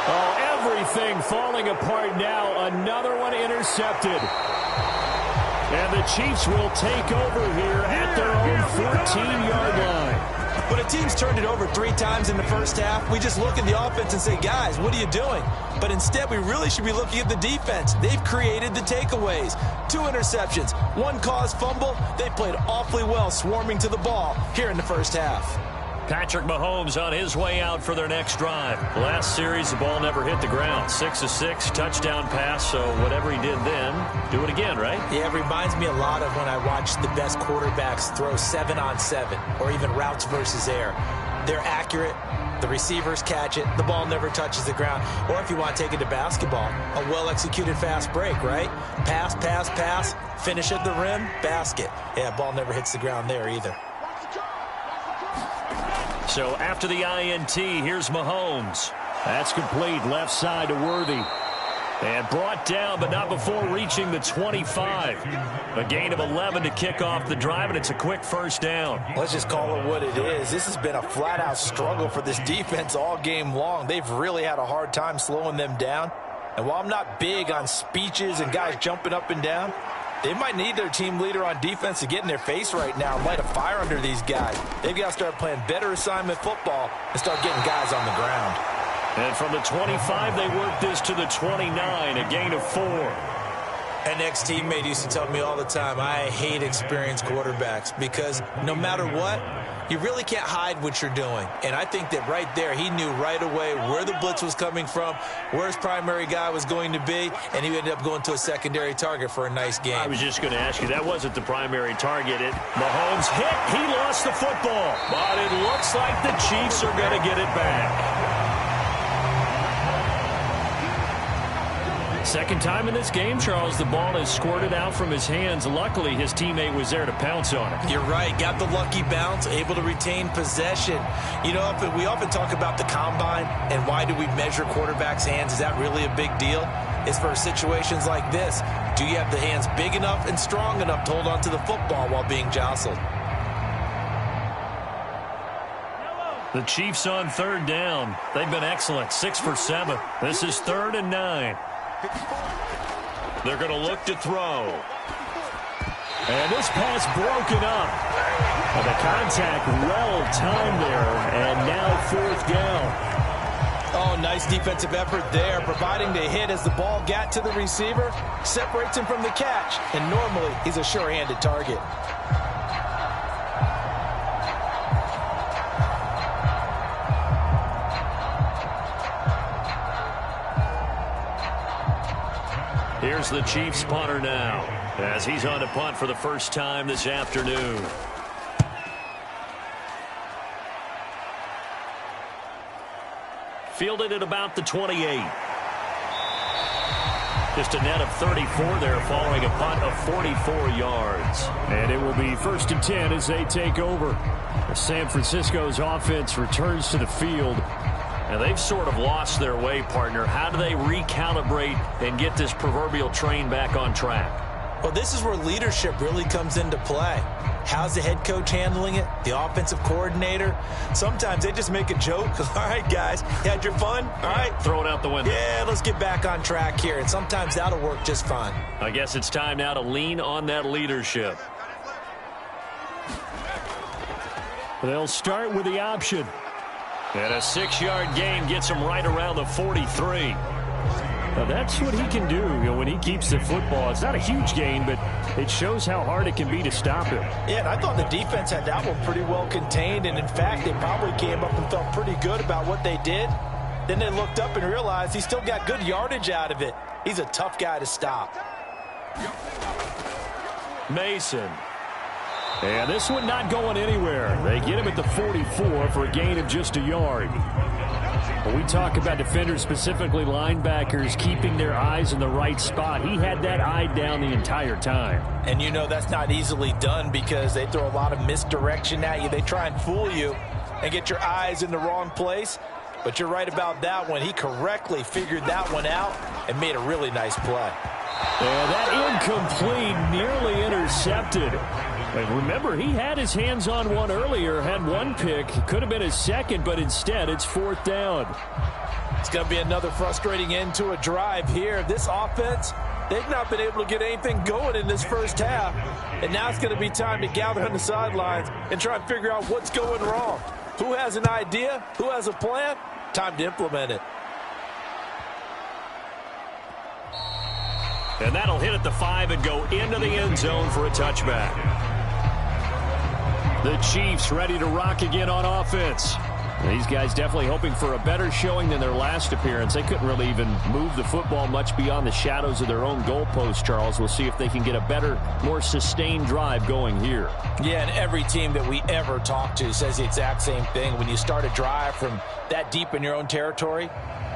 Oh, everything falling apart now. Another one intercepted. And the Chiefs will take over here at their own 14-yard line. When a team's turned it over 3 times in the first half, we just look at the offense and say, guys, what are you doing? But instead, we really should be looking at the defense. They've created the takeaways. 2 interceptions, 1 caused fumble. They played awfully well swarming to the ball here in the first half. Patrick Mahomes on his way out for their next drive. Last series, the ball never hit the ground. 6 of 6, touchdown pass, so whatever he did then, do it again, right? Yeah, it reminds me a lot of when I watched the best quarterbacks throw 7-on-7 or even routes versus air. They're accurate. The receivers catch it. The ball never touches the ground. Or if you want to take it to basketball, a well-executed fast break, right? Pass, pass, pass, finish at the rim, basket. Yeah, ball never hits the ground there either. So after the INT, here's Mahomes. That's complete, left side to Worthy. And brought down, but not before reaching the 25. A gain of 11 to kick off the drive, and it's a quick first down. Let's just call it what it is. This has been a flat-out struggle for this defense all game long. They've really had a hard time slowing them down. And while I'm not big on speeches and guys jumping up and down, they might need their team leader on defense to get in their face right now and light a fire under these guys. They've got to start playing better assignment football and start getting guys on the ground. And from the 25, they work this to the 29, a gain of 4. An ex-teammate used to tell me all the time, I hate experienced quarterbacks because no matter what, you really can't hide what you're doing. And I think that right there, he knew right away where the blitz was coming from, where his primary guy was going to be, and he ended up going to a secondary target for a nice game. I was just going to ask you, that wasn't the primary target. Mahomes hit, he lost the football. But it looks like the Chiefs are going to get it back. Second time in this game, Charles, the ball is squirted out from his hands. Luckily, his teammate was there to pounce on it. You're right. Got the lucky bounce, able to retain possession. You know, we often talk about the combine and why do we measure quarterbacks' hands. Is that really a big deal? It's for situations like this. Do you have the hands big enough and strong enough to hold on to the football while being jostled? The Chiefs on third down. They've been excellent. 6 for 7. This is 3rd and 9. They're going to look to throw. And this pass broken up. And the contact well timed there. And now 4th down. Oh, nice defensive effort there, providing the hit as the ball got to the receiver, separates him from the catch. And normally, he's a sure-handed target. Here's the Chiefs punter now, as he's on to punt for the first time this afternoon. Fielded at about the 28. Just a net of 34 there following a punt of 44 yards. And it will be 1st and 10 as they take over. San Francisco's offense returns to the field. And they've sort of lost their way, partner. How do they recalibrate and get this proverbial train back on track? Well, this is where leadership really comes into play. How's the head coach handling it? The offensive coordinator? Sometimes they just make a joke. All right, guys, you had your fun? All right. Throw it out the window. Yeah, let's get back on track here. And sometimes that'll work just fine. I guess it's time now to lean on that leadership. They'll start with the option. And a 6-yard gain gets him right around the 43. Now that's what he can do, when he keeps the football. It's not a huge gain, but it shows how hard it can be to stop him. Yeah, and I thought the defense had that one pretty well contained. And, in fact, they probably came up and felt pretty good about what they did. Then they looked up and realized he still got good yardage out of it. He's a tough guy to stop. Mason. And this one not going anywhere. They get him at the 44 for a gain of just a yard. When we talk about defenders, specifically linebackers, keeping their eyes in the right spot, he had that eye down the entire time. And you know that's not easily done because they throw a lot of misdirection at you. They try and fool you and get your eyes in the wrong place. But you're right about that one. He correctly figured that one out and made a really nice play. And that incomplete, nearly intercepted. And remember, he had his hands on one earlier, had one pick. Could have been his second, but instead it's 4th down. It's going to be another frustrating end to a drive here. This offense, They've not been able to get anything going in this first half, and now it's going to be time to gather on the sidelines and try and figure out what's going wrong. Who has an idea? Who has a plan? Time to implement it. And that'll hit at the 5 and go into the end zone for a touchback. The Chiefs ready to rock again on offense. These guys definitely hoping for a better showing than their last appearance. They couldn't really even move the football much beyond the shadows of their own goalpost, Charles. We'll see if they can get a better, more sustained drive going here. Yeah, and every team that we ever talk to says the exact same thing. When you start a drive from that deep in your own territory,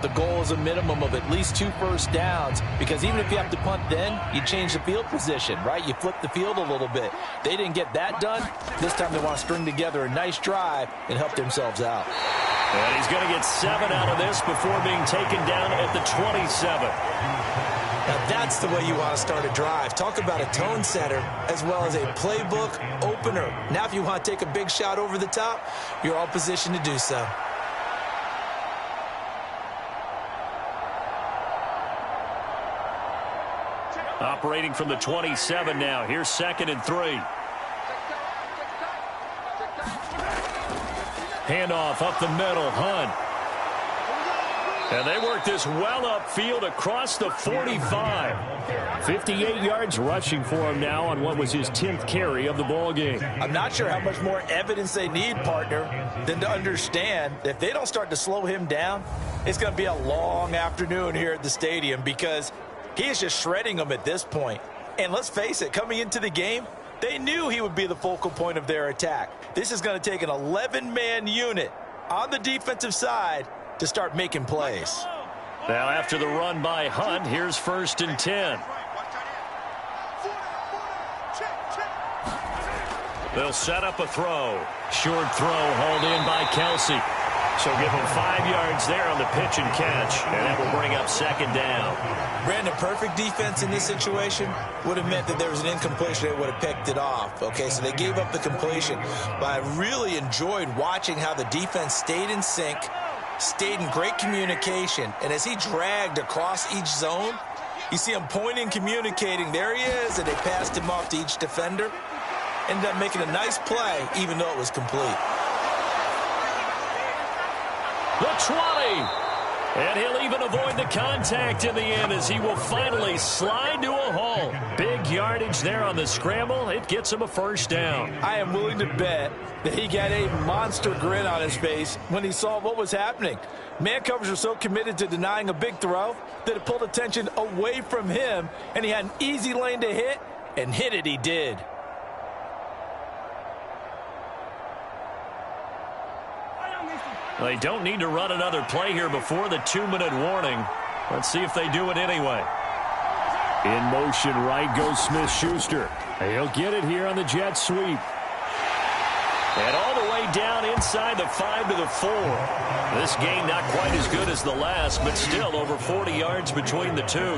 the goal is a minimum of at least 2 first downs, because even if you have to punt then, you change the field position, right? You flip the field a little bit. They didn't get that done. This time they want to string together a nice drive and help themselves out. And he's going to get 7 out of this before being taken down at the 27. Now that's the way you want to start a drive. Talk about a tone setter as well as a playbook opener. Now if you want to take a big shot over the top, you're all positioned to do so. Operating from the 27 now. Here's 2nd and 3. Handoff up the middle. Hunt. And they work this well upfield across the 45. 58 yards rushing for him now on what was his 10th carry of the ball game. I'm not sure how much more evidence they need, partner, than to understand that if they don't start to slow him down, it's going to be a long afternoon here at the stadium, because he is just shredding them at this point. And let's face it, coming into the game, they knew he would be the focal point of their attack. This is going to take an 11-man unit on the defensive side to start making plays. Now after the run by Hunt, here's 1st and 10. They'll set up a throw. Short throw hauled in by Kelsey. So give him 5 yards there on the pitch and catch, and that will bring up 2nd down. Brandon, perfect defense in this situation would have meant that there was an incompletion. They would have picked it off. Okay, so they gave up the completion. But I really enjoyed watching how the defense stayed in sync, stayed in great communication, and as he dragged across each zone, you see him pointing, communicating. There he is, and they passed him off to each defender. Ended up making a nice play, even though it was complete. The 20. And he'll even avoid the contact in the end as he will finally slide to a halt. Big yardage there on the scramble. It gets him a 1st down. I am willing to bet that he got a monster grin on his face when he saw what was happening. Man covers were so committed to denying a big throw that it pulled attention away from him, and he had an easy lane to hit, and hit it he did. They don't need to run another play here before the 2-minute warning. Let's see if they do it anyway. In motion, right goes Smith-Schuster. He'll get it here on the jet sweep. And all the way down inside the 5 to the 4. This game not quite as good as the last, but still over 40 yards between the two.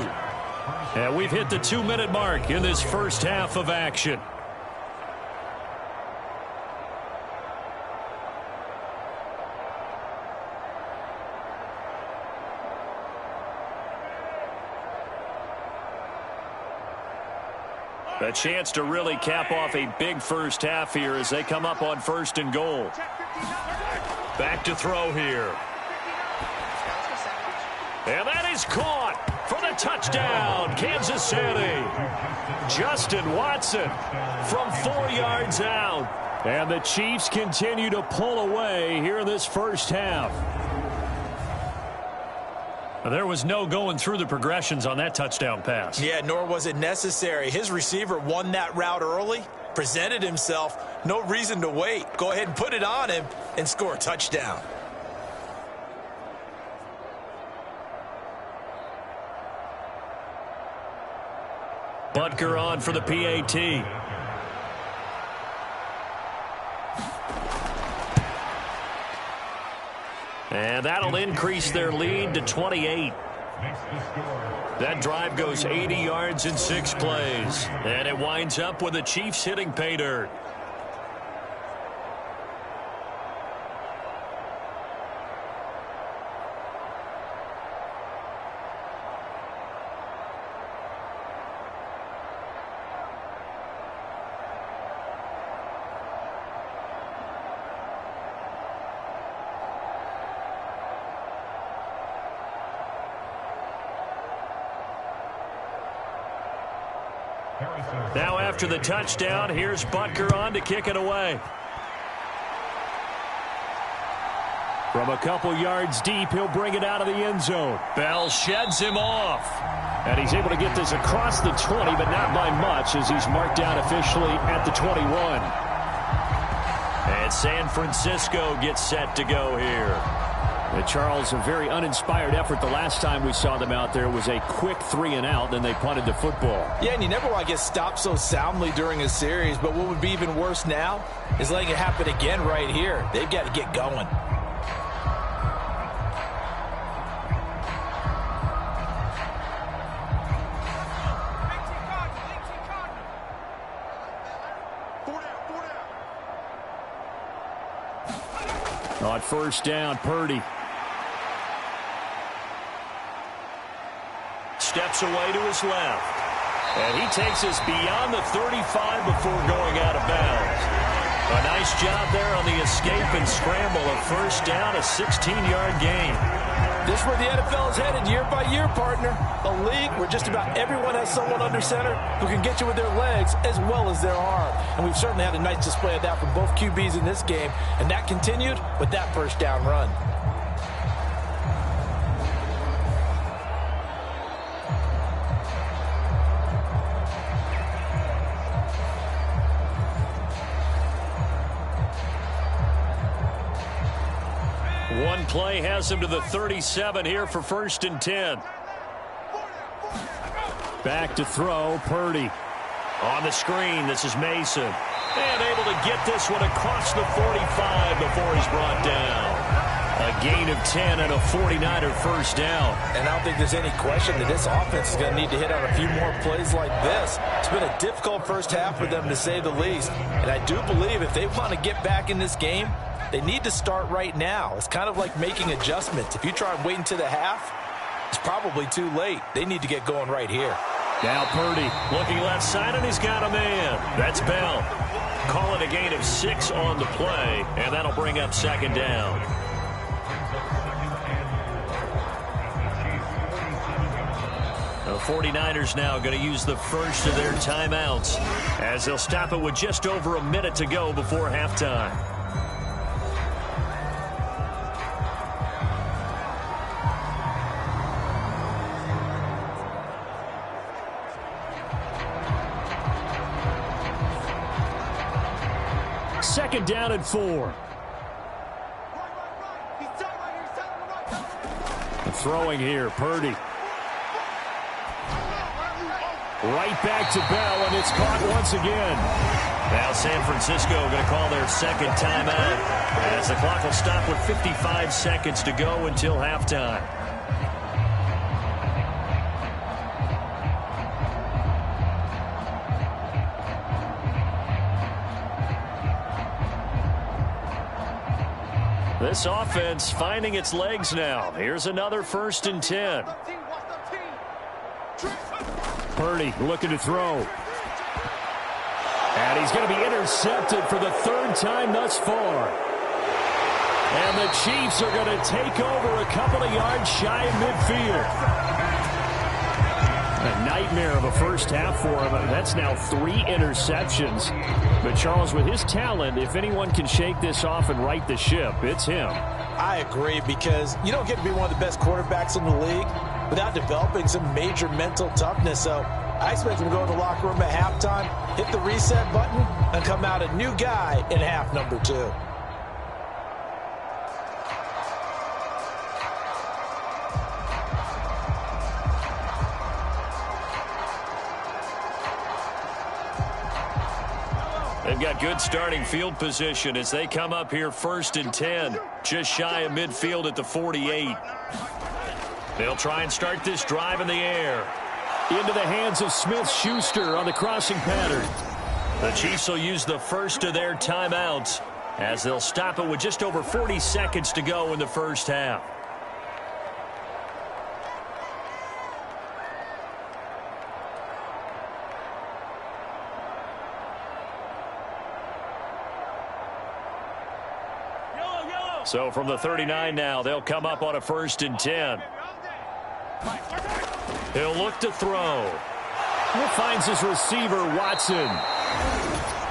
And we've hit the 2-minute mark in this first half of action. A chance to really cap off a big first half here as they come up on 1st and goal. Back to throw here. And that is caught for the touchdown, Kansas City. Justin Watson from 4 yards out. And the Chiefs continue to pull away here in this first half. There was no going through the progressions on that touchdown pass. Yeah, nor was it necessary. His receiver won that route early, presented himself, no reason to wait. Go ahead and put it on him and score a touchdown. Butker on for the PAT. And that'll increase their lead to 28. That drive goes 80 yards in 6 plays. And it winds up with the Chiefs hitting pay dirt. Now after the touchdown, here's Butker on to kick it away. From a couple yards deep, he'll bring it out of the end zone. Bell sheds him off. And he's able to get this across the 20, but not by much, as he's marked down officially at the 21. And San Francisco gets set to go here. And Charles, a very uninspired effort. The last time we saw them out there was a quick 3-and-out, then they punted the football. Yeah, and you never want to get stopped so soundly during a series, but what would be even worse now is letting it happen again right here. They've got to get going. On first down, Purdy. Steps away to his left. And he takes us beyond the 35 before going out of bounds. A nice job there on the escape and scramble. A first down, a 16-yard gain. This is where the NFL is headed year by year, partner. A league where just about everyone has someone under center who can get you with their legs as well as their arm. And we've certainly had a nice display of that from both QBs in this game. And that continued with that first down run. One play has him to the 37 here for first and 10. Back to throw, Purdy. On the screen, this is Mason. And able to get this one across the 45 before he's brought down. A gain of 10 and a 49er first down. And I don't think there's any question that this offense is going to need to hit on a few more plays like this. It's been a difficult first half for them, to say the least. And I do believe if they want to get back in this game, they need to start right now. It's kind of like making adjustments. If you try and wait until the half, it's probably too late. They need to get going right here. Now Purdy looking left side, and he's got a man. That's Bell. Call it a gain of 6 on the play, and that'll bring up second down. The 49ers now going to use the first of their timeouts as they'll stop it with just over a minute to go before halftime. Second down and 4. And throwing here, Purdy. Right back to Bell, and it's caught once again. Now San Francisco going to call their second timeout as the clock will stop with 55 seconds to go until halftime. This offense finding its legs now. Here's another first and 10. Purdy looking to throw. And he's going to be intercepted for the third time thus far. And the Chiefs are going to take over a couple of yards shy of midfield. A nightmare of a first half for him. That's now 3 interceptions. But Charles, with his talent, if anyone can shake this off and right the ship, it's him. I agree, because you don't get to be one of the best quarterbacks in the league without developing some major mental toughness. So I expect him to go in the locker room at halftime, hit the reset button, and come out a new guy in half number 2. They've got good starting field position as they come up here first and 10, just shy of midfield at the 48. They'll try and start this drive in the air. Into the hands of Smith-Schuster on the crossing pattern. The Chiefs will use the first of their timeouts as they'll stop it with just over 40 seconds to go in the first half. So from the 39 now, they'll come up on a first and 10. He'll look to throw. And finds his receiver, Watson.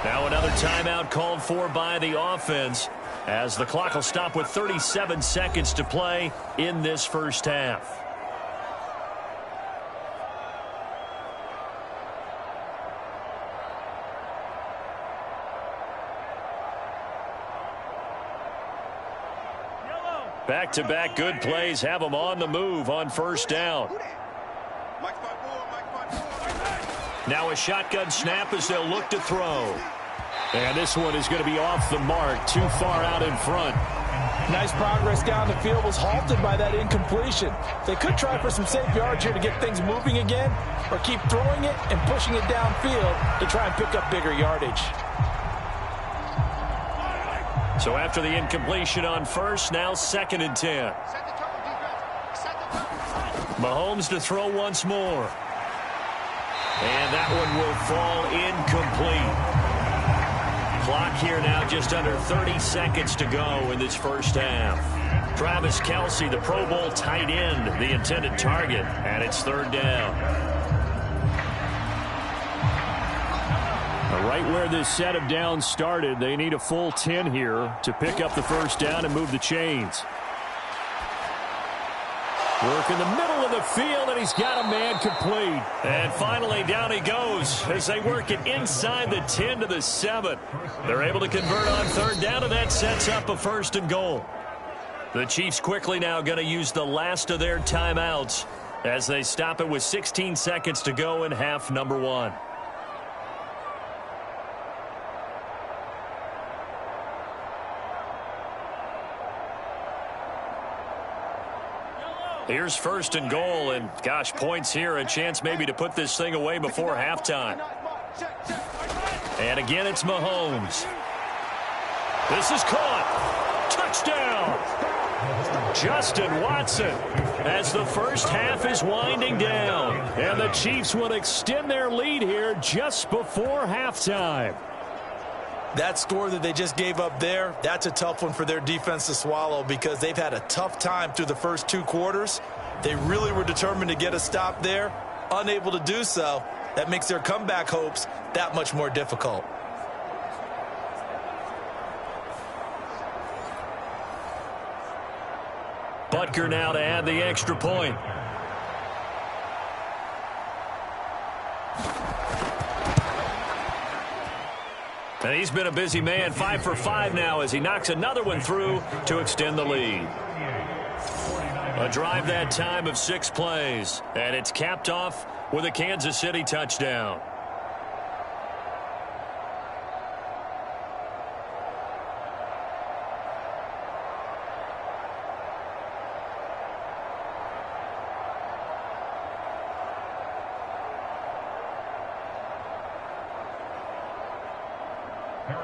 Now another timeout called for by the offense, as the clock will stop with 37 seconds to play in this first half. Back-to-back good plays have them on the move on first down. Now a shotgun snap as they'll look to throw. And this one is going to be off the mark, too far out in front. Nice progress down the field, was halted by that incompletion. They could try for some safe yards here to get things moving again, or keep throwing it and pushing it downfield to try and pick up bigger yardage. So after the incompletion on first, now 2nd and 10. Mahomes to throw once more. And that one will fall incomplete. Clock here now just under 30 seconds to go in this first half. Travis Kelce, the Pro Bowl tight end, the intended target, and it's 3rd down. Right where this set of downs started, they need a full 10 here to pick up the first down and move the chains. Work in the middle of the field, and he's got a man complete. And finally, down he goes as they work it inside the 10 to the 7. They're able to convert on 3rd down, and that sets up a 1st and goal. The Chiefs quickly now going to use the last of their timeouts as they stop it with 16 seconds to go in half number 1. Here's 1st and goal, and gosh, points here, a chance maybe to put this thing away before halftime. And again, it's Mahomes. This is caught. Touchdown. Justin Watson, as the first half is winding down. And the Chiefs will extend their lead here just before halftime. That score that they just gave up there, that's a tough one for their defense to swallow because they've had a tough time through the first 2 quarters. They really were determined to get a stop there, unable to do so. That makes their comeback hopes that much more difficult. Butker now to add the extra point. And he's been a busy man, 5 for 5 now as he knocks another one through to extend the lead. A drive that time of 6 plays, and it's capped off with a Kansas City touchdown.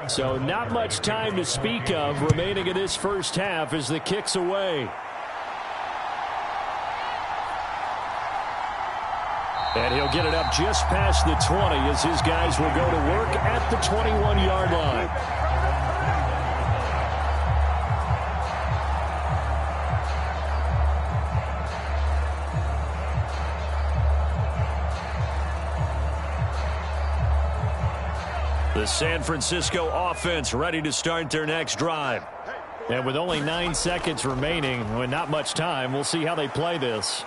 So not much time to speak of remaining in this first half as the kick's away. And he'll get it up just past the 20 as his guys will go to work at the 21-yard line. The San Francisco offense ready to start their next drive. And with only 9 seconds remaining, with not much time, we'll see how they play this.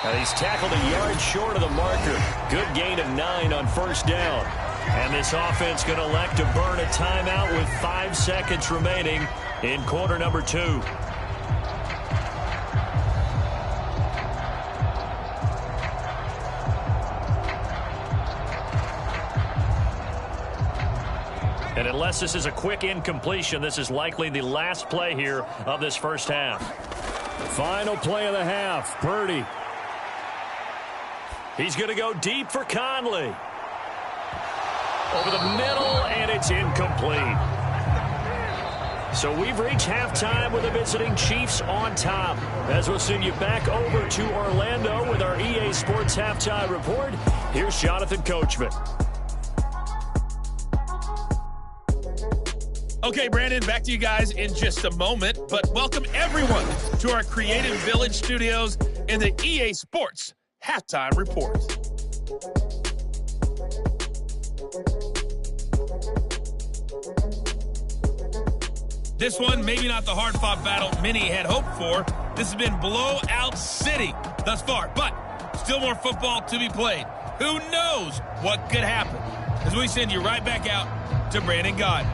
And he's tackled a yard short of the marker. Good gain of 9 on first down. And this offense going to elect to burn a timeout with 5 seconds remaining in quarter number 2. And unless this is a quick incompletion, this is likely the last play here of this first half. Final play of the half, Purdy. He's going to go deep for Conley. Over the middle, and it's incomplete. So we've reached halftime with the visiting Chiefs on top. As we'll send you back over to Orlando with our EA Sports Halftime Report, here's Jonathan Coachman. Okay, Brandon, back to you guys in just a moment, but welcome everyone to our Creative Village studios in the EA Sports Halftime Report. This one, maybe not the hard-fought battle many had hoped for. This has been blowout city thus far, but still more football to be played. Who knows what could happen? As we send you right back out to Brandon Gaudin.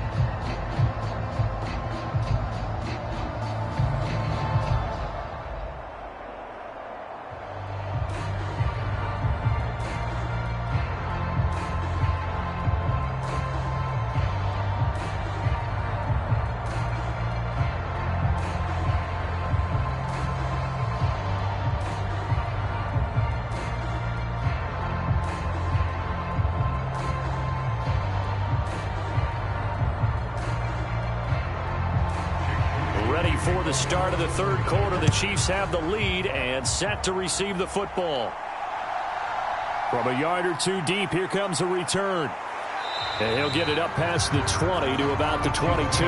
For the start of the third quarter, the Chiefs have the lead and set to receive the football. From a yard or two deep, here comes a return. And he'll get it up past the 20 to about the 22.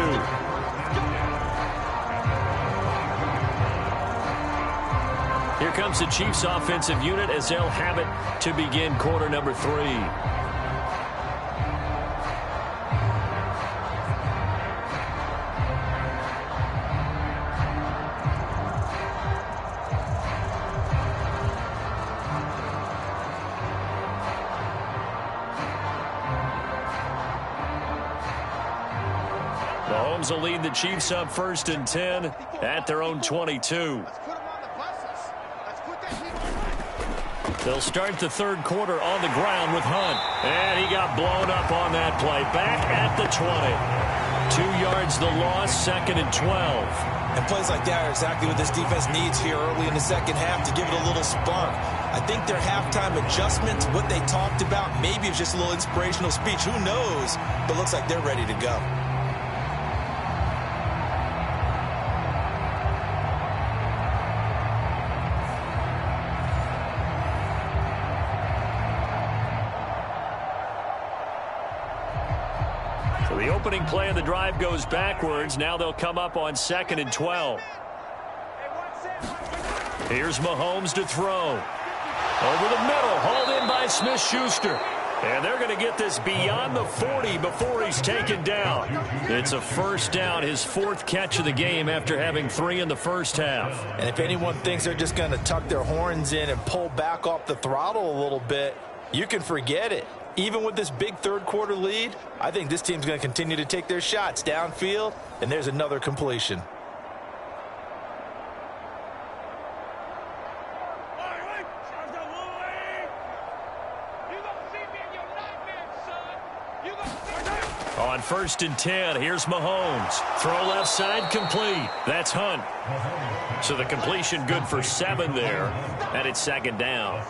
Here comes the Chiefs offensive unit as they'll have it to begin quarter number 3. Mahomes will lead the Chiefs up 1st and 10 at their own 22. They'll start the third quarter on the ground with Hunt. And he got blown up on that play. Back at the 20. 2 yards the loss, 2nd and 12. And plays like that are exactly what this defense needs here early in the second half to give it a little spark. I think their halftime adjustments, what they talked about, maybe it's just a little inspirational speech. Who knows? But looks like they're ready to go. The opening play of the drive goes backwards. Now they'll come up on 2nd and 12. Here's Mahomes to throw. Over the middle, hauled in by Smith-Schuster. And they're going to get this beyond the 40 before he's taken down. It's a first down, his 4th catch of the game after having 3 in the first half. And if anyone thinks they're just going to tuck their horns in and pull back off the throttle a little bit, you can forget it. Even with this big third quarter lead, I think this team's going to continue to take their shots downfield, and there's another completion. On 1st and 10, here's Mahomes. Throw left side, complete. That's Hunt. So the completion good for 7 there, and it's 2nd down.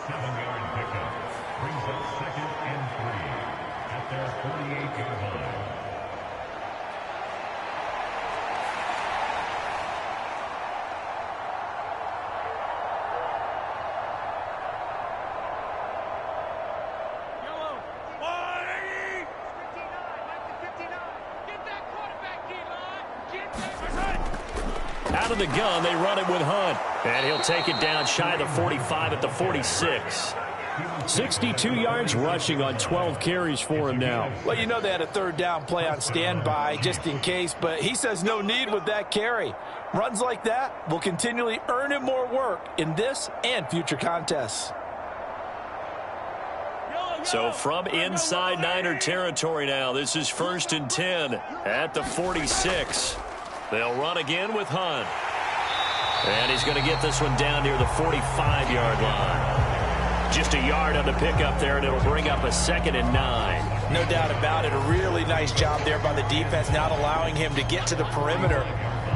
Out of the gun, they run it with Hunt. And he'll take it down shy of the 45 at the 46. 62 yards rushing on 12 carries for him now. Well, you know they had a third down play on standby just in case, but he says no need with that carry. Runs like that will continually earn him more work in this and future contests. So from inside Niner territory now, this is 1st and 10 at the 46. They'll run again with Hunt. And he's going to get this one down near the 45-yard line. Just a yard on the pickup there, and it'll bring up a 2nd and 9. No doubt about it. A really nice job there by the defense, not allowing him to get to the perimeter.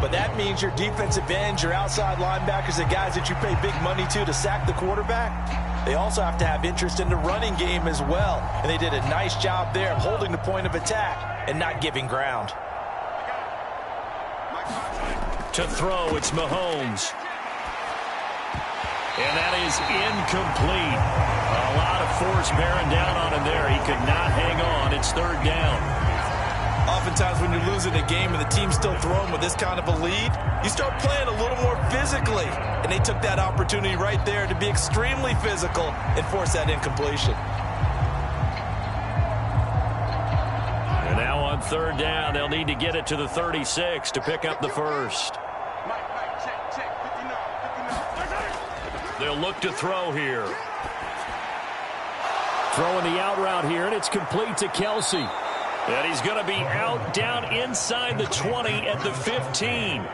But that means your defensive ends, your outside linebackers, the guys that you pay big money to sack the quarterback, they also have to have interest in the running game as well. And they did a nice job there of holding the point of attack and not giving ground. To throw, it's Mahomes. And that is incomplete. A lot of force bearing down on him there. He could not hang on. It's 3rd down. Oftentimes when you're losing a game and the team's still throwing with this kind of a lead, you start playing a little more physically. And they took that opportunity right there to be extremely physical and force that incompletion. third down. They'll need to get it to the 36 to pick up the first. They'll look to throw here. Throwing the out route here, and it's complete to Kelsey. And he's going to be out down inside the 20 at the 15.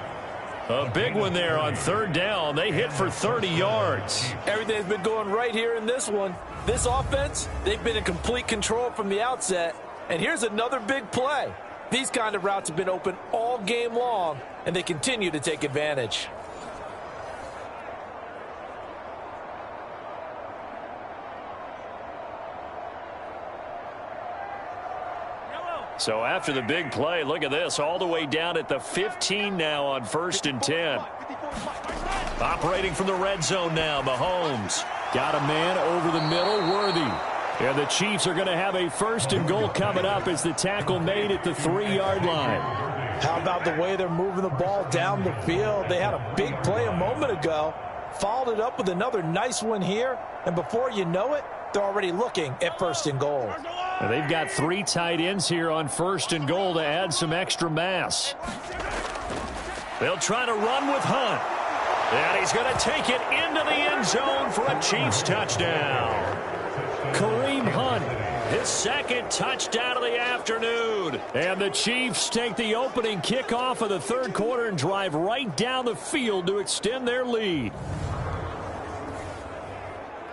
A big one there on third down. They hit for 30 yards. Everything's been going right here in this one. This offense, they've been in complete control from the outset. And here's another big play. These kind of routes have been open all game long, and they continue to take advantage. So after the big play, look at this, all the way down at the 15 now on 1st and 10. Operating from the red zone now, Mahomes. Got a man over the middle, Worthy. And the Chiefs are going to have a 1st and goal coming up as the tackle made at the 3-yard line. How about the way they're moving the ball down the field? They had a big play a moment ago, followed it up with another nice one here, and before you know it, they're already looking at 1st and goal. Now they've got 3 tight ends here on 1st and goal to add some extra mass. They'll try to run with Hunt. And he's going to take it into the end zone for a Chiefs touchdown. Kareem Hunt, his 2nd touchdown of the afternoon. And the Chiefs take the opening kickoff of the 3rd quarter and drive right down the field to extend their lead.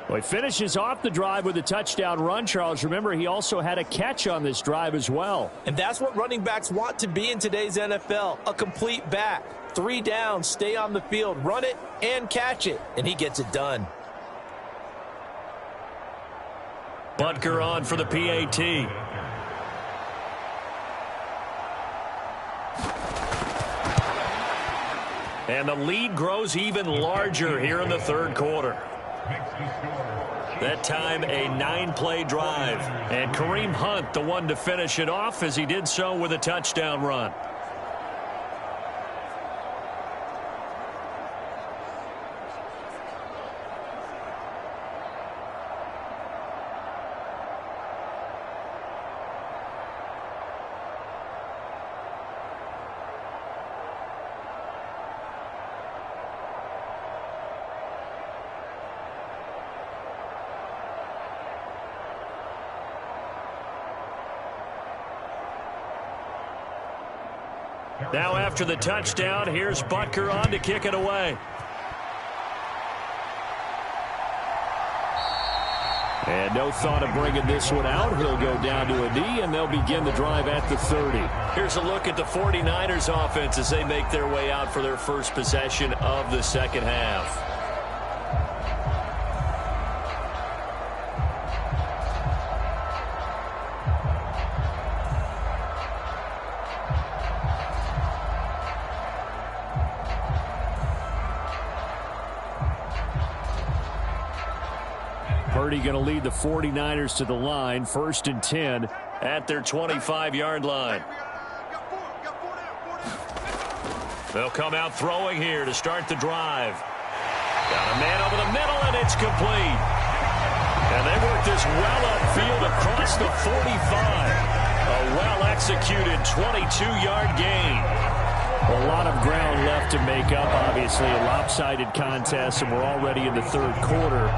Well, he finishes off the drive with a touchdown run, Charles. Remember, he also had a catch on this drive as well. And that's what running backs want to be in today's NFL, a complete back. 3 downs, stay on the field, run it, and catch it. And he gets it done. Butker on for the PAT. And the lead grows even larger here in the 3rd quarter. That time a 9-play drive. And Kareem Hunt, the one to finish it off, as he did so with a touchdown run. Now after the touchdown, here's Butker on to kick it away. And no thought of bringing this one out. He'll go down to a knee, and they'll begin the drive at the 30. Here's a look at the 49ers offense as they make their way out for their first possession of the 2nd half. Purdy going to lead the 49ers to the line, 1st and 10 at their 25-yard line. They'll come out throwing here to start the drive. Got a man over the middle, and it's complete. And they work this well upfield across the 45. A well-executed 22-yard gain. A lot of ground left to make up, obviously. A lopsided contest, and we're already in the 3rd quarter.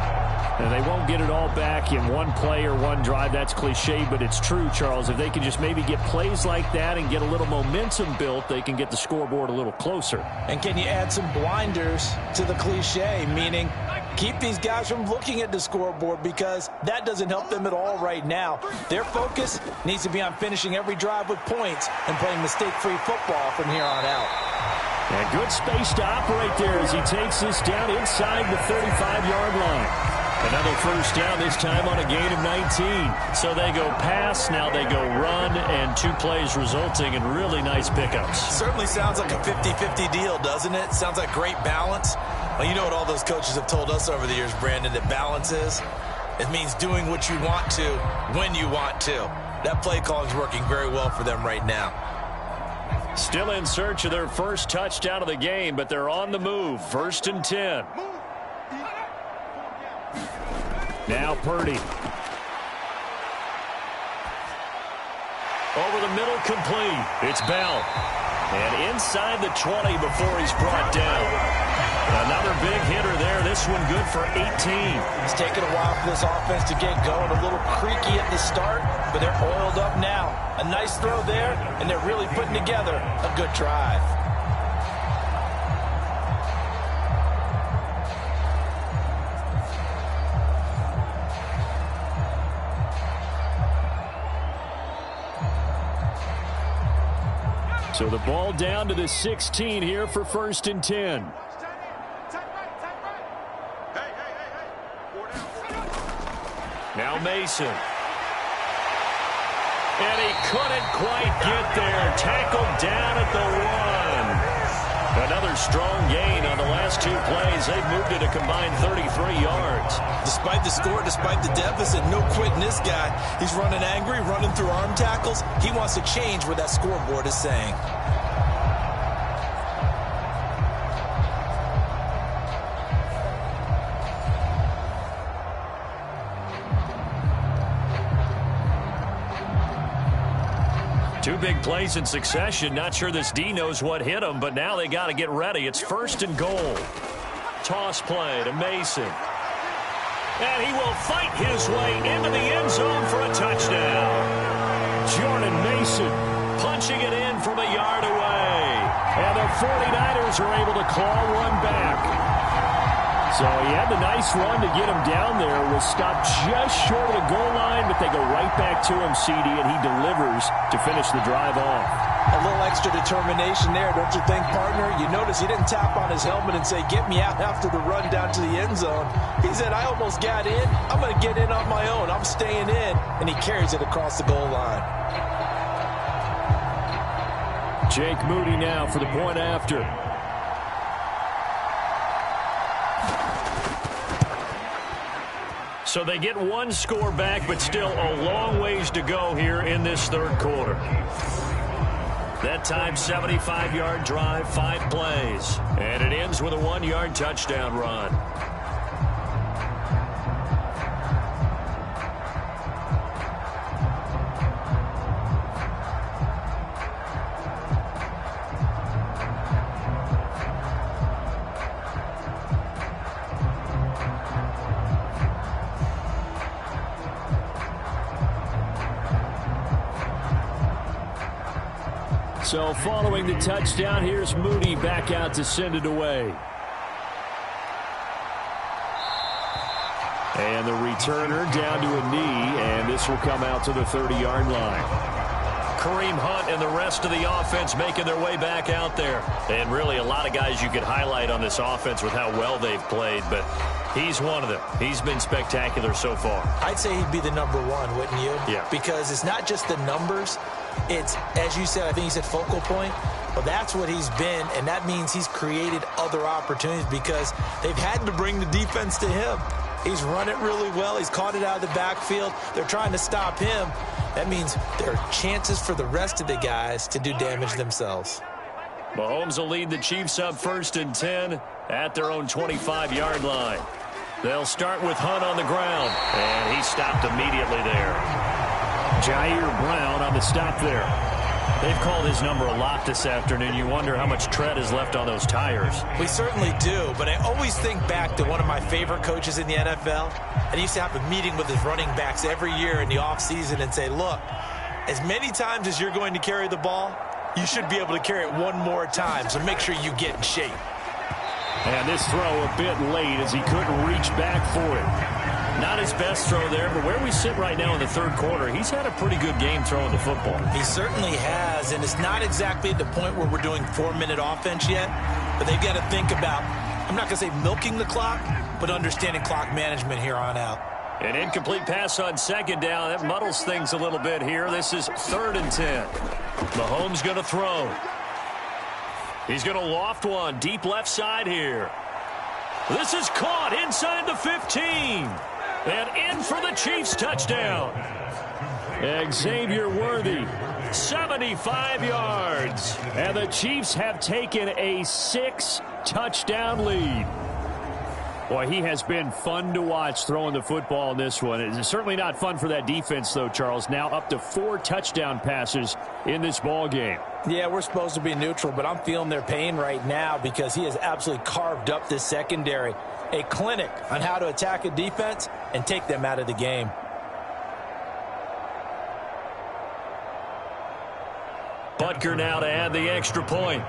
And they won't get it all back in one play or one drive. That's cliche, but it's true, Charles. If they can just maybe get plays like that and get a little momentum built, they can get the scoreboard a little closer. And can you add some blinders to the cliche, meaning keep these guys from looking at the scoreboard, because that doesn't help them at all right now. Their focus needs to be on finishing every drive with points and playing mistake-free football from here on out. And good space to operate there as he takes this down inside the 35-yard line. Another first down, this time on a gain of 19. So they go pass, now they go run, and 2 plays resulting in really nice pickups. Certainly sounds like a 50-50 deal, doesn't it? Sounds like great balance. Well, you know what all those coaches have told us over the years, Brandon, that balance is? It means doing what you want to when you want to. That play calling is working very well for them right now. Still in search of their first touchdown of the game, but they're on the move. 1st and 10. Now Purdy. Over the middle, complete. It's Bell. And inside the 20 before he's brought down. Another big hitter there. This one good for 18. It's taken a while for this offense to get going. A little creaky at the start, but they're oiled up now. A nice throw there, and they're really putting together a good drive. So the ball down to the 16 here for 1st and 10. Now Mason. And he couldn't quite get there. Tackled down at the 1. Another strong gain on the last 2 plays. They've moved it a combined 33 yards. Despite the score, despite the deficit, no quitting this guy. He's running angry, running through arm tackles. He wants to change what that scoreboard is saying. Two big plays in succession. Not sure this D knows what hit him, but now they got to get ready. It's 1st and goal. Toss play to Mason. And he will fight his way into the end zone for a touchdown. Jordan Mason punching it in from a yard away. And the 49ers are able to claw one back. So he had the nice run to get him down there. Was stopped just short of the goal line, but they go right back to him, CD, and he delivers to finish the drive off. A little extra determination there, don't you think, partner? You notice he didn't tap on his helmet and say, get me out after the run down to the end zone. He said, I almost got in. I'm going to get in on my own. I'm staying in. And he carries it across the goal line. Jake Moody now for the point after. So they get one score back, but still a long ways to go here in this 3rd quarter. That time, 75-yard drive, 5 plays. And it ends with a 1-yard touchdown run. So following the touchdown, here's Moody back out to send it away. And the returner down to a knee, and this will come out to the 30-yard line. Kareem Hunt and the rest of the offense making their way back out there. And really a lot of guys you could highlight on this offense with how well they've played, but he's one of them. He's been spectacular so far. I'd say he'd be the number 1, wouldn't you? Yeah. Because it's not just the numbers. It's, as you said, I think you said focal point. Well, that's what he's been, and that means he's created other opportunities because they've had to bring the defense to him. He's run it really well. He's caught it out of the backfield. They're trying to stop him. That means there are chances for the rest of the guys to do damage themselves. Mahomes will lead the Chiefs up 1st and 10 at their own 25-yard line. They'll start with Hunt on the ground, and he stopped immediately there. Jair Brown on the stop there. They've called his number a lot this afternoon. You wonder how much tread is left on those tires. We certainly do, but I always think back to one of my favorite coaches in the NFL, and he used to have a meeting with his running backs every year in the offseason and say, look, as many times as you're going to carry the ball, you should be able to carry it one more time, so make sure you get in shape. And this throw a bit late as he couldn't reach back for it. Not his best throw there, but where we sit right now in the 3rd quarter, he's had a pretty good game throwing the football. He certainly has, and it's not exactly at the point where we're doing 4-minute offense yet, but they've got to think about, I'm not going to say milking the clock, but understanding clock management here on out. An incomplete pass on 2nd down. That muddles things a little bit here. This is 3rd and 10. Mahomes going to throw. He's going to loft one deep left side here. This is caught inside the 15. And in for the Chiefs touchdown. Xavier Worthy, 75 yards. And the Chiefs have taken a 6-touchdown lead. Boy, he has been fun to watch throwing the football in this one. It's certainly not fun for that defense, though, Charles. Now up to 4 touchdown passes in this ball game. Yeah, we're supposed to be neutral, but I'm feeling their pain right now because he has absolutely carved up this secondary. A clinic on how to attack a defense and take them out of the game. Butker now to add the extra point.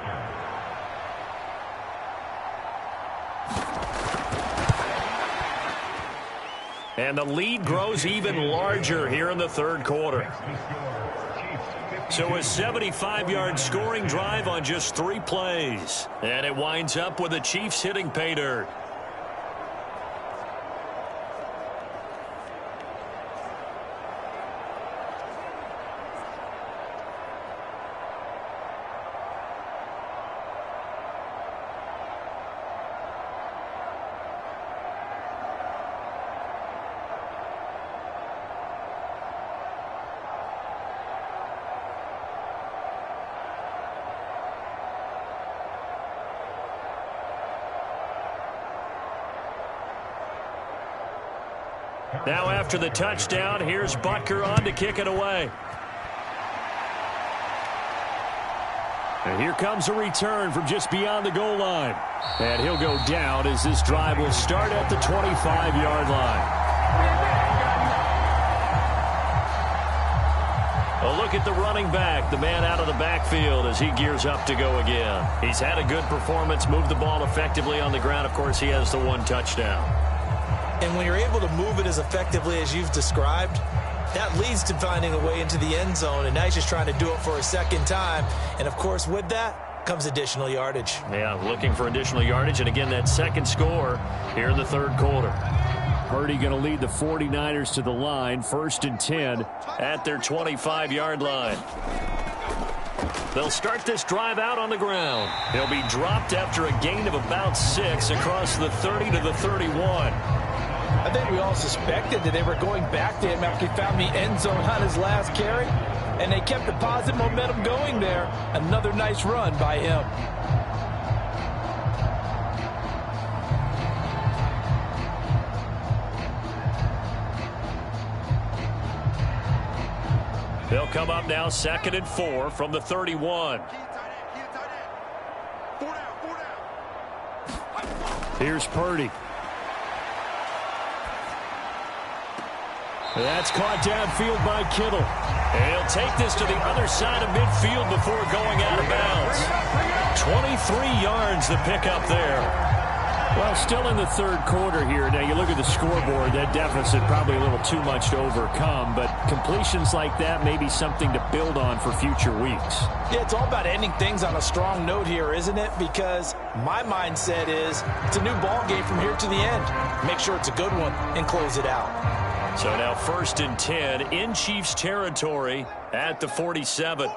And the lead grows even larger here in the third quarter. So a 75-yard scoring drive on just 3 plays. And it winds up with the Chiefs hitting pay dirt. Now after the touchdown, here's Butker on to kick it away. And here comes a return from just beyond the goal line. And he'll go down as this drive will start at the 25-yard line. A look at the running back, the man out of the backfield as he gears up to go again. He's had a good performance, moved the ball effectively on the ground. Of course, he has the 1 touchdown. And when you're able to move it as effectively as you've described, that leads to finding a way into the end zone. And now he's just trying to do it for a second time. And, of course, with that comes additional yardage. Yeah, looking for additional yardage. And, again, that second score here in the third quarter. Purdy going to lead the 49ers to the line, 1st and 10 at their 25-yard line. They'll start this drive out on the ground. He'll be dropped after a gain of about 6 across the 30 to the 31. I think we all suspected that they were going back to him after he found the end zone on his last carry, and they kept the positive momentum going there. Another nice run by him. They'll come up now 2nd and 4 from the 31. Here's Purdy. That's caught downfield by Kittle. And he'll take this to the other side of midfield before going out of bounds. 23 yards the pickup there. Well, still in the third quarter here. Now, you look at the scoreboard, that deficit probably a little too much to overcome, but completions like that may be something to build on for future weeks. Yeah, it's all about ending things on a strong note here, isn't it? Because my mindset is it's a new ball game from here to the end. Make sure it's a good one and close it out. So now 1st and 10 in Chiefs territory at the 47.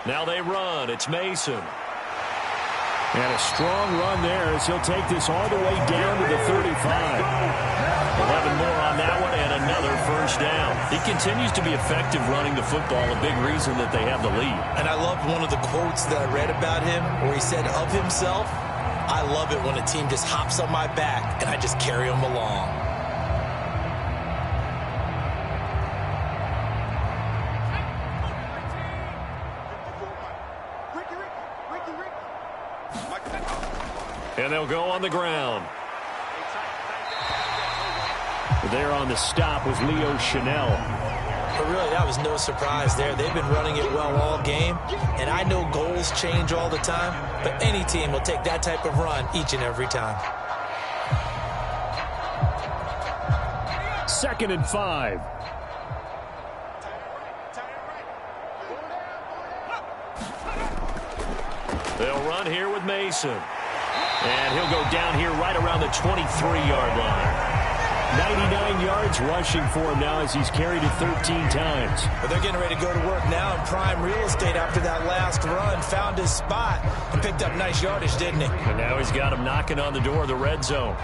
Now they run. It's Mason. And a strong run there as he'll take this all the way down to the 35. 11 more on that one and another first down. He continues to be effective running the football, a big reason that they have the lead. And I loved one of the quotes that I read about him where he said of himself, I love it when a team just hops on my back and I just carry them along. And they'll go on the ground. There on the stop was Leo Chanel. But really, that was no surprise there. They've been running it well all game. And I know goals change all the time, but any team will take that type of run each and every time. 2nd and 5. They'll run here with Mason. And he'll go down here right around the 23-yard line. 99 yards rushing for him now as he's carried it 13 times. But they're getting ready to go to work now in prime real estate after that last run. Found his spot and picked up nice yardage, didn't he? And now he's got him knocking on the door of the red zone.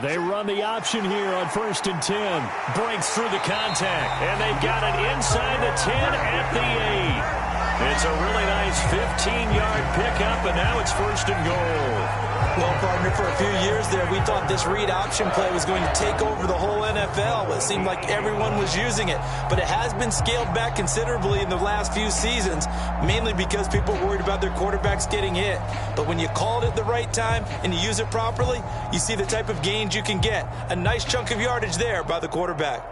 They run the option here on 1st and 10. Breaks through the contact, and they've got it inside the 10 at the 8. It's a really nice 15-yard pickup, and now it's 1st and goal. Well, partner, for a few years there, we thought this read option play was going to take over the whole NFL. It seemed like everyone was using it, but it has been scaled back considerably in the last few seasons, mainly because people are worried about their quarterbacks getting hit. But when you call it at the right time and you use it properly, you see the type of gains you can get. A nice chunk of yardage there by the quarterback.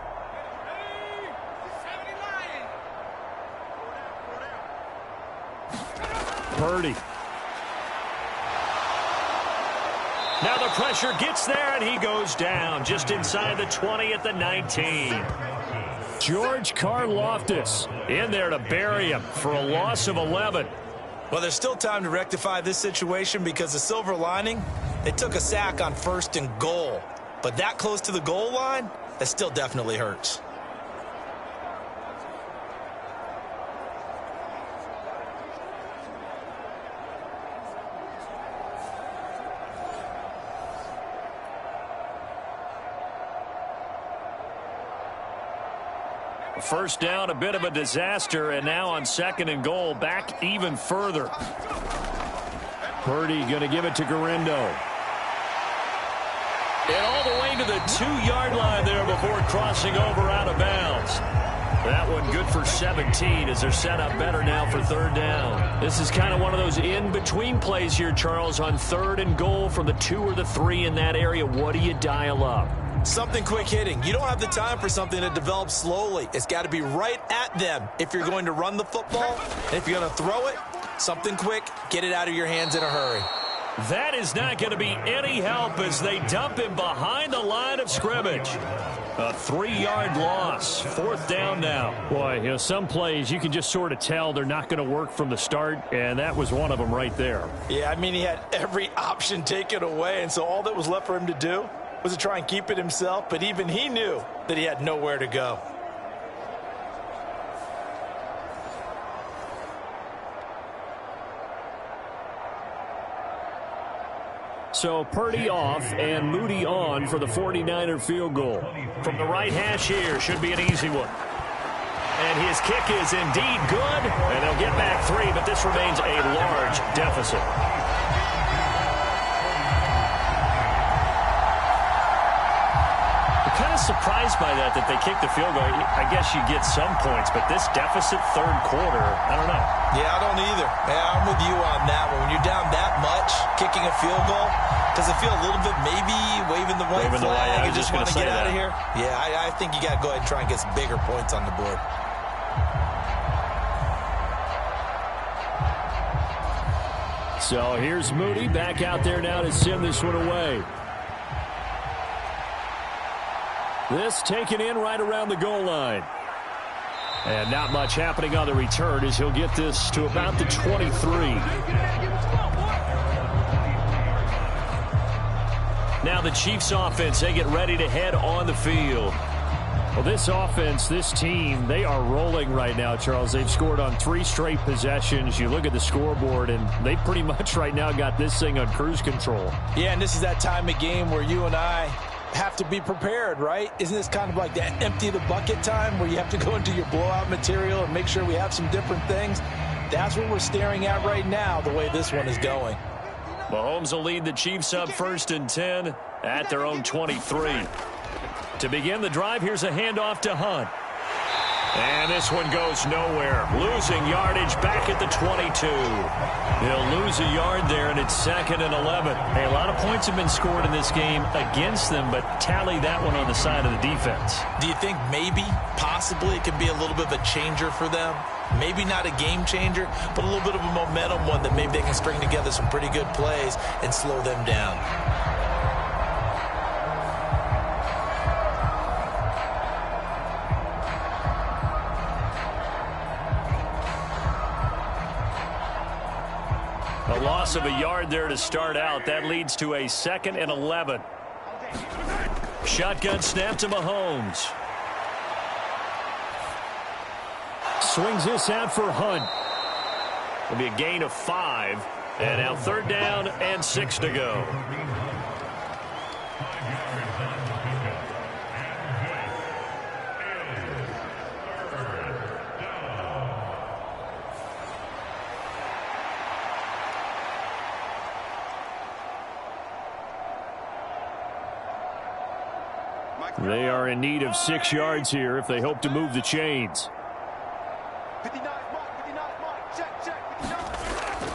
Purdy. Now the pressure gets there, and he goes down just inside the 20 at the 19. George Karlaftis in there to bury him for a loss of 11. Well, there's still time to rectify this situation because the silver lining, they took a sack on 1st and goal. But that close to the goal line, that still definitely hurts. First down, a bit of a disaster, and now on 2nd and goal, back even further. Purdy going to give it to Garindo. And all the way to the 2-yard line there before crossing over out of bounds. That one good for 17 as they're set up better now for 3rd down. This is kind of one of those in-between plays here, Charles, on 3rd and goal from the 2 or the 3 in that area. What do you dial up? Something quick hitting. You don't have the time for something that develops slowly. It's got to be right at them if you're going to run the football. And if you're going to throw it, something quick, get it out of your hands in a hurry. That is not going to be any help as they dump him behind the line of scrimmage. A 3-yard loss. 4th down now. Boy, you know, some plays you can just sort of tell they're not going to work from the start, and that was one of them right there. Yeah, I mean, he had every option taken away, and so all that was left for him to do was to try and keep it himself, but even he knew that he had nowhere to go. So Purdy off and Moody on for the 49er field goal. From the right hash here, should be an easy one. And his kick is indeed good, and they'll get back 3, but this remains a large deficit. Kind of surprised by that they kicked the field goal. I guess you get some points, but this deficit 3rd quarter, I don't know. Yeah, I don't either. Yeah, I'm with you on that one. When you're down that much, kicking a field goal, does it feel a little bit maybe waving the white flag? You just want to get out of here? Yeah, I think you got to go ahead and try and get some bigger points on the board. So here's Moody back out there now to send this one away. This taken in right around the goal line. And not much happening on the return as he'll get this to about the 23. Now the Chiefs offense, they get ready to head on the field. Well, this offense, this team, they are rolling right now, Charles. They've scored on 3 straight possessions. You look at the scoreboard, and they pretty much right now got this thing on cruise control. Yeah, and this is that time of game where you and I have to be prepared, right? Isn't this kind of like that empty the bucket time where you have to go into your blowout material and make sure we have some different things? That's what we're staring at right now, the way this one is going. Mahomes will lead the Chiefs up 1st and 10 at their own 23. To begin the drive, here's a handoff to Hunt. And this one goes nowhere. Losing yardage back at the 22. He'll lose a yard there, and it's 2nd and 11. Hey, a lot of points have been scored in this game against them, but tally that one on the side of the defense. Do you think maybe, possibly, it could be a little bit of a changer for them? Maybe not a game changer, but a little bit of a momentum one that maybe they can string together some pretty good plays and slow them down. A loss of a yard there to start out. That leads to a 2nd and 11. Shotgun snap to Mahomes. Swings this out for Hunt. It'll be a gain of 5. And now 3rd down and 6 to go. They are in need of 6 yards here if they hope to move the chains.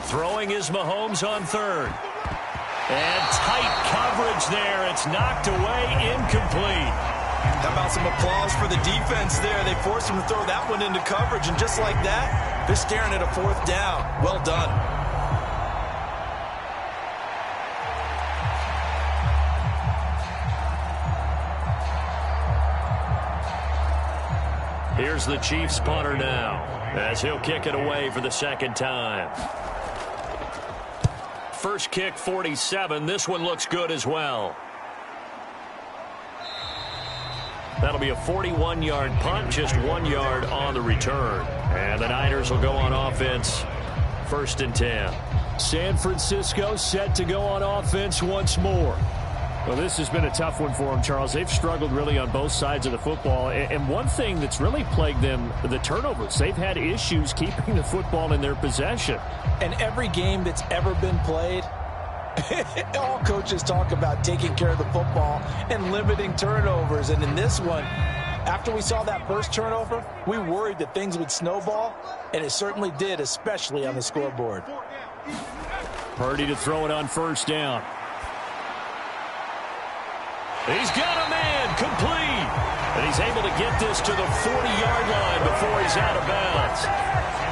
Throwing is Mahomes on third. And tight coverage there. It's knocked away, incomplete. How about some applause for the defense there? They forced him to throw that one into coverage, and just like that, they're staring at a 4th down. Well done. Here's the Chiefs punter now, as he'll kick it away for the 2nd time. First kick, 47. This one looks good as well. That'll be a 41-yard punt, just 1 yard on the return. And the Niners will go on offense, 1st and 10. San Francisco set to go on offense once more. Well, this has been a tough one for them, Charles. They've struggled really on both sides of the football. And one thing that's really plagued them, the turnovers. They've had issues keeping the football in their possession. And every game that's ever been played, all coaches talk about taking care of the football and limiting turnovers. And in this one, after we saw that first turnover, we worried that things would snowball, and it certainly did, especially on the scoreboard. Purdy to throw it on 1st down. He's got a man, complete. And he's able to get this to the 40-yard line before he's out of bounds.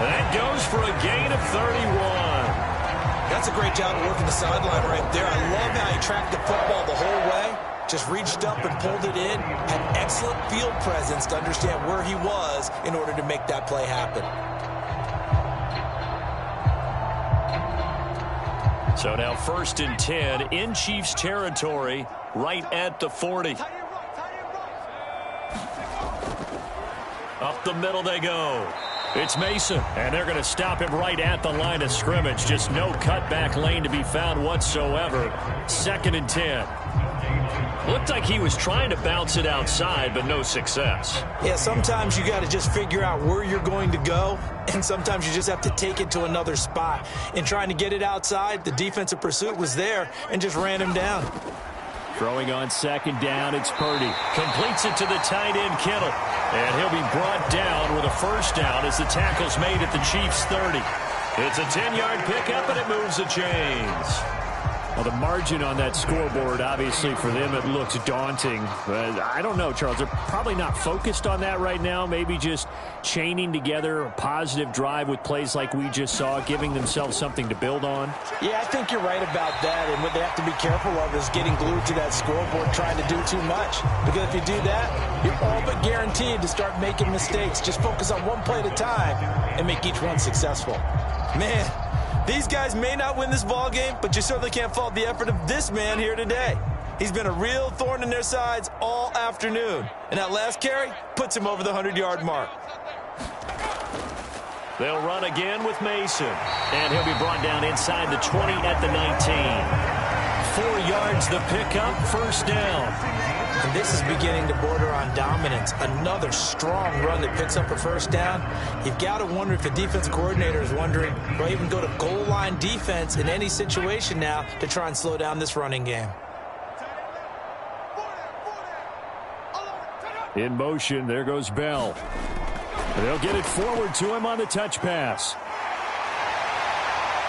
And that goes for a gain of 31. That's a great job of working the sideline right there. I love how he tracked the football the whole way. Just reached up and pulled it in. Had excellent field presence to understand where he was in order to make that play happen. So now 1st and 10 in Chiefs territory, right at the 40. Up the middle they go. It's Mason, and they're going to stop him right at the line of scrimmage. Just no cutback lane to be found whatsoever. 2nd and 10. Looked like he was trying to bounce it outside, but no success. Yeah, sometimes you got to just figure out where you're going to go, and sometimes you just have to take it to another spot. In trying to get it outside, the defensive pursuit was there and just ran him down. Throwing on 2nd down, it's Purdy. Completes it to the tight end, Kittle. And he'll be brought down with a 1st down as the tackle's made at the Chiefs' 30. It's a 10-yard pickup, and it moves the chains. Well, the margin on that scoreboard, obviously, for them, it looks daunting. But I don't know, Charles. They're probably not focused on that right now. Maybe just chaining together a positive drive with plays like we just saw, giving themselves something to build on. Yeah, I think you're right about that. And what they have to be careful of is getting glued to that scoreboard, trying to do too much. Because if you do that, you're all but guaranteed to start making mistakes. Just focus on one play at a time and make each one successful. Man, these guys may not win this ball game, but you certainly can't fault the effort of this man here today. He's been a real thorn in their sides all afternoon. And that last carry puts him over the 100-yard mark. They'll run again with Mason. And he'll be brought down inside the 20 at the 19. 4 yards the pickup, 1st down. And this is beginning to border on dominance. Another strong run that picks up a 1st down. You've got to wonder if the defensive coordinator is wondering, do I even go to goal line defense in any situation now to try and slow down this running game? In motion, there goes Bell. They'll get it forward to him on the touch pass.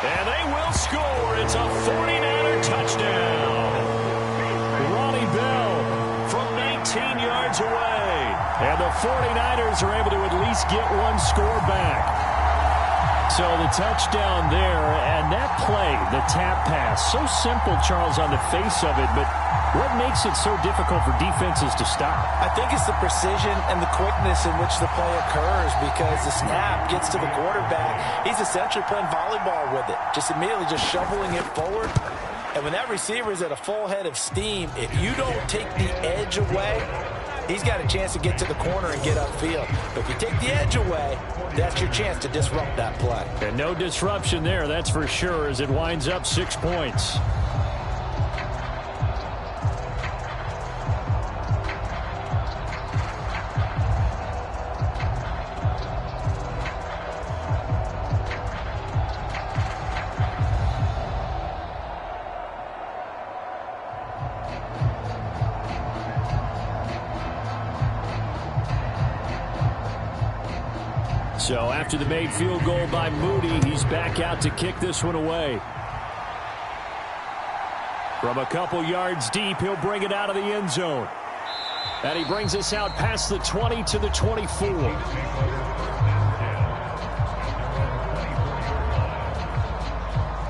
And they will score. It's a 49er touchdown. Ronnie Bell from 19 yards away. And the 49ers are able to at least get one score back. So the touchdown there, and that play, the tap pass, so simple, Charles, on the face of it, but what makes it so difficult for defenses to stop? I think it's the precision and the quickness in which the play occurs, because the snap gets to the quarterback. He's essentially playing volleyball with it, just immediately just shoveling it forward. And when that receiver is at a full head of steam, if you don't take the edge away, he's got a chance to get to the corner and get upfield. But if you take the edge away, that's your chance to disrupt that play. And no disruption there, that's for sure, as it winds up 6 points. So after the made field goal by Moody, he's back out to kick this one away. From a couple yards deep, he'll bring it out of the end zone. And he brings us out past the 20 to the 24.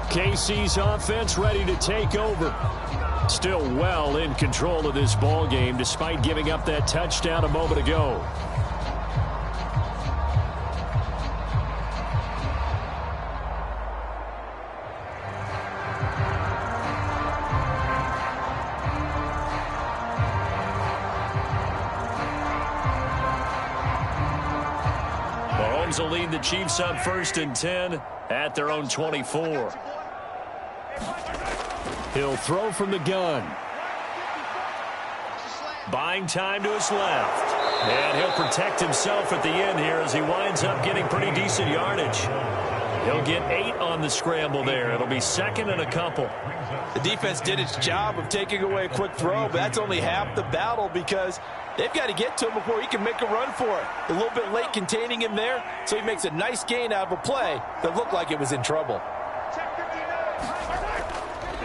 KC's offense ready to take over. Still well in control of this ball game despite giving up that touchdown a moment ago. Mahomes will lead the Chiefs up 1st and 10 at their own 24. He'll throw from the gun. Buying time to his left. And he'll protect himself at the end here as he winds up getting pretty decent yardage. He'll get 8 on the scramble there. It'll be 2nd and a couple. The defense did its job of taking away a quick throw, but that's only half the battle because they've got to get to him before he can make a run for it. A little bit late containing him there, so he makes a nice gain out of a play that looked like it was in trouble.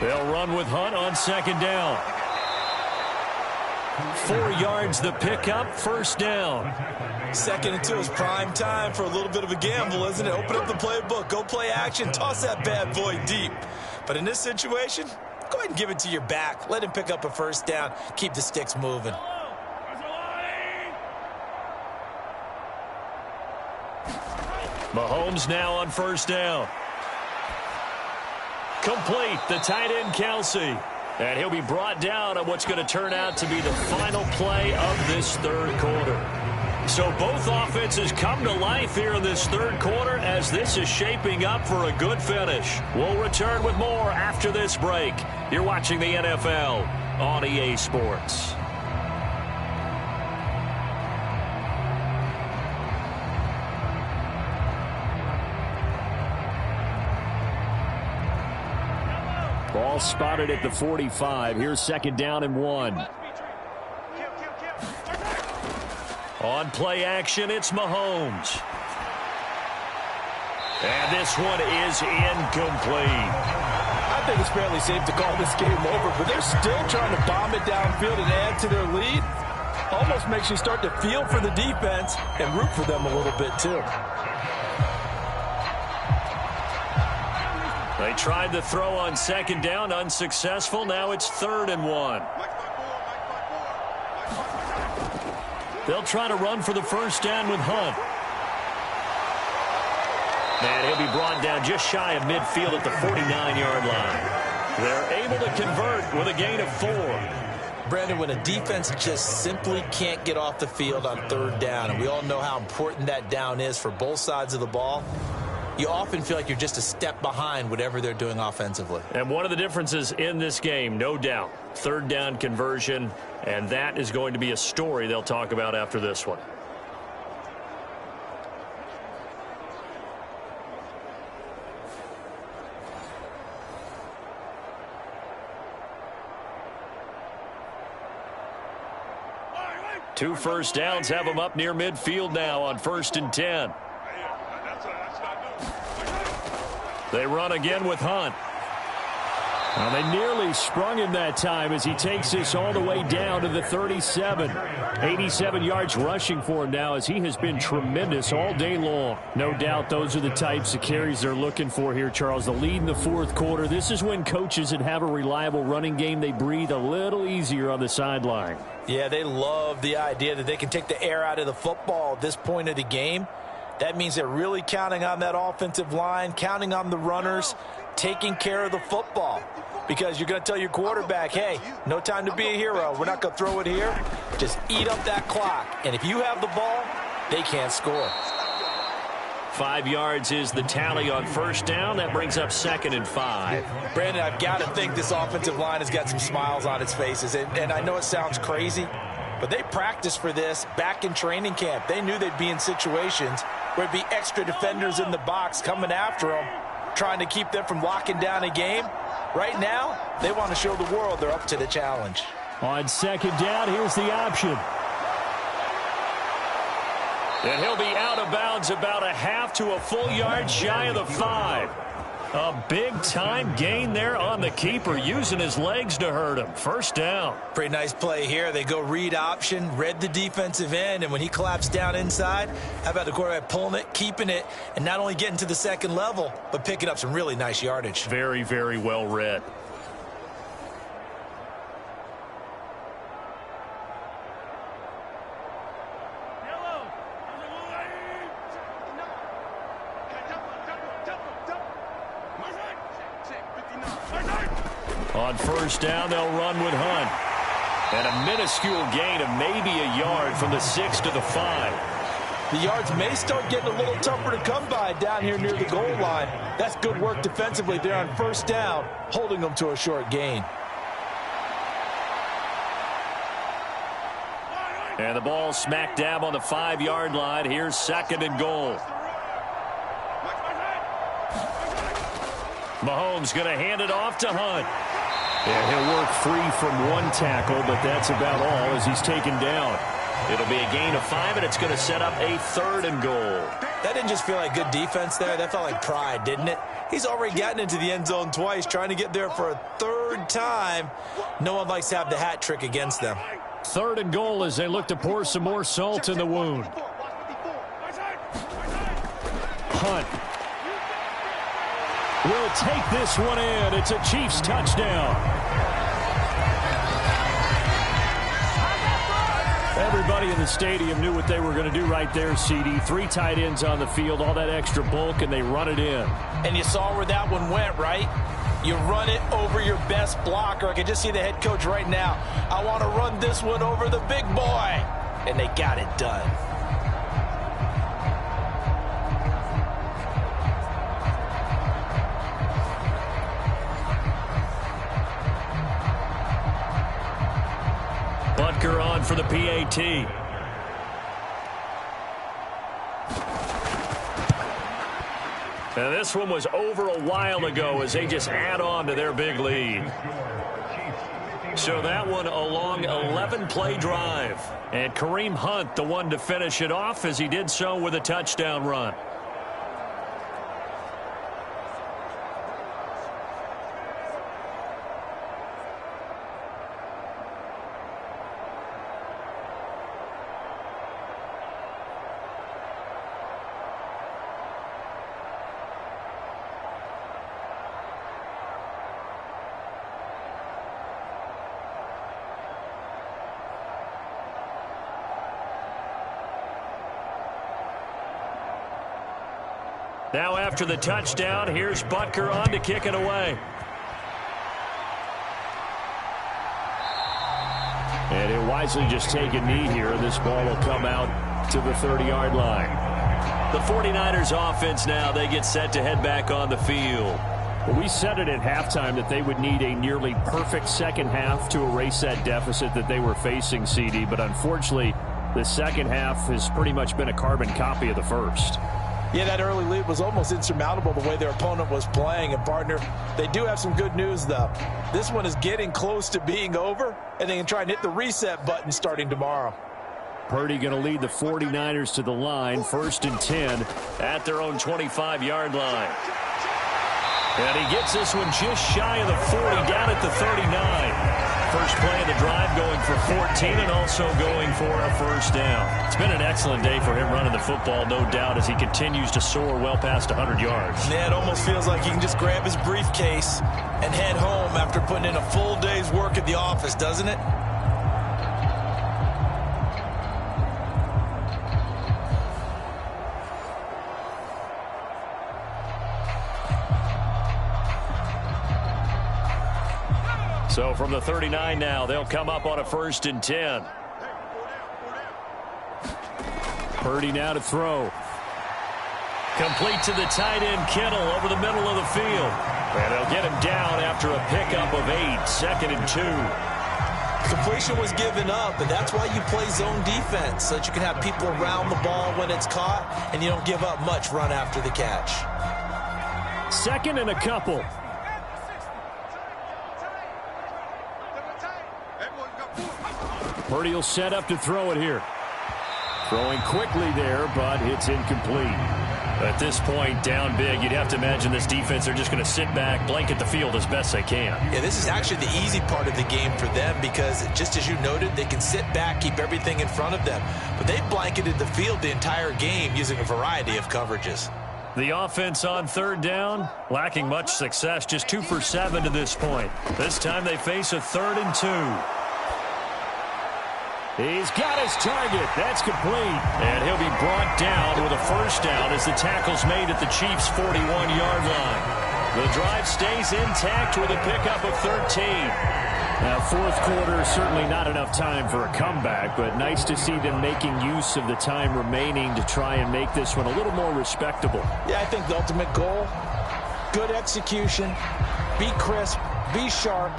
They'll run with Hunt on 2nd down. 4 yards the pickup, 1st down. 2nd and 2 is prime time for a little bit of a gamble, isn't it? Open up the playbook, go play action, toss that bad boy deep. But in this situation, go ahead and give it to your back. Let him pick up a 1st down, keep the sticks moving. Mahomes now on 1st down. Complete, the tight end Kelsey. And he'll be brought down on what's going to turn out to be the final play of this 3rd quarter. So both offenses come to life here in this 3rd quarter as this is shaping up for a good finish. We'll return with more after this break. You're watching the NFL on EA Sports. Ball spotted at the 45. Here's 2nd down and 1. On play action, it's Mahomes. And this one is incomplete. I think it's fairly safe to call this game over, but they're still trying to bomb it downfield and add to their lead. Almost makes you start to feel for the defense and root for them a little bit too. They tried the throw on 2nd down, unsuccessful. Now it's 3rd and 1. They'll try to run for the 1st down with Hunt. And he'll be brought down just shy of midfield at the 49-yard line. They're able to convert with a gain of 4. Brandon, when a defense just simply can't get off the field on 3rd down, and we all know how important that down is for both sides of the ball, you often feel like you're just a step behind whatever they're doing offensively. And one of the differences in this game, no doubt, 3rd down conversion, and that is going to be a story they'll talk about after this one. Two 1st downs have them up near midfield now on 1st and 10. They run again with Hunt. Well, they nearly sprung him that time as he takes this all the way down to the 37. 87 yards rushing for him now as he has been tremendous all day long. No doubt those are the types of carries they're looking for here, Charles. The lead in the 4th quarter. This is when coaches that have a reliable running game, they breathe a little easier on the sideline. Yeah, they love the idea that they can take the air out of the football at this point of the game. That means they're really counting on that offensive line, counting on the runners, taking care of the football. Because you're going to tell your quarterback, hey, no time to be a hero. We're not going to throw it here. Just eat up that clock. And if you have the ball, they can't score. 5 yards is the tally on 1st down. That brings up 2nd and 5. Brandon, I've got to think this offensive line has got some smiles on its faces. And I know it sounds crazy, but they practiced for this back in training camp. They knew they'd be in situations where there'd be extra defenders in the box coming after them, trying to keep them from locking down a game. Right now, they want to show the world they're up to the challenge. On 2nd down, here's the option. And he'll be out of bounds about a half to a full yard shy of the 5. A big-time gain there on the keeper, using his legs to hurt him. First down. Pretty nice play here. They go read option, read the defensive end, and when he collapsed down inside, how about the quarterback pulling it, keeping it, and not only getting to the second level, but picking up some really nice yardage. Very, very well read. On first down, they'll run with Hunt. And a minuscule gain of maybe a yard from the 6 to the 5. The yards may start getting a little tougher to come by down here near the goal line. That's good work defensively there on first down, holding them to a short gain. And the ball smack dab on the 5-yard line. Here's second and goal. Mahomes going to hand it off to Hunt. Yeah, he'll work free from one tackle, but that's about all as he's taken down. It'll be a gain of 5, and it's going to set up a third and goal. That didn't just feel like good defense there. That felt like pride, didn't it? He's already gotten into the end zone twice, trying to get there for a third time. No one likes to have the hat trick against them. Third and goal as they look to pour some more salt in the wound. Hunt will take this one in. It's a Chiefs touchdown. Everybody in the stadium knew what they were going to do right there, CD. 3 tight ends on the field, all that extra bulk, and they run it in. And you saw where that one went, right? You run it over your best blocker. I can just see the head coach right now. I want to run this one over the big boy. And they got it done. Butker on for the PAT. And this one was over a while ago as they just add on to their big lead. So that one a long 11-play drive. And Kareem Hunt, the one to finish it off, as he did so with a touchdown run. Now after the touchdown, here's Butker on to kick it away. And he'll wisely just take a knee here. This ball will come out to the 30-yard line. The 49ers offense now, they get set to head back on the field. Well, we said it at halftime that they would need a nearly perfect second half to erase that deficit that they were facing, CD. But unfortunately, the second half has pretty much been a carbon copy of the first. Yeah, that early lead was almost insurmountable the way their opponent was playing. And, partner, they do have some good news, though. This one is getting close to being over, and they can try and hit the reset button starting tomorrow. Purdy going to lead the 49ers to the line, 1st and 10 at their own 25-yard line. And he gets this one just shy of the 40, down at the 39. First play of the drive, going for 14 and also going for a first down. It's been an excellent day for him running the football, no doubt, as he continues to soar well past 100 yards. Yeah, it almost feels like he can just grab his briefcase and head home after putting in a full day's work at the office, doesn't it? So from the 39 now, they'll come up on a 1st and 10. Purdy now to throw. Complete to the tight end, Kittle, over the middle of the field. And they'll get him down after a pickup of 8, 2nd and 2. Completion was given up, and that's why you play zone defense, so that you can have people around the ball when it's caught, and you don't give up much run after the catch. 2nd and a couple. Purdy will set up to throw it here. Throwing quickly there, but it's incomplete. At this point, down big, you'd have to imagine this defense are just going to sit back, blanket the field as best they can. Yeah, this is actually the easy part of the game for them because, just as you noted, they can sit back, keep everything in front of them. But they've blanketed the field the entire game using a variety of coverages. The offense on third down, lacking much success, just 2 for 7 to this point. This time they face a 3rd and 2. He's got his target. That's complete. And he'll be brought down with a first down as the tackle's made at the Chiefs' 41-yard line. The drive stays intact with a pickup of 13. Now, fourth quarter, certainly not enough time for a comeback, but nice to see them making use of the time remaining to try and make this one a little more respectable. Yeah, I think the ultimate goal, good execution, be crisp, be sharp,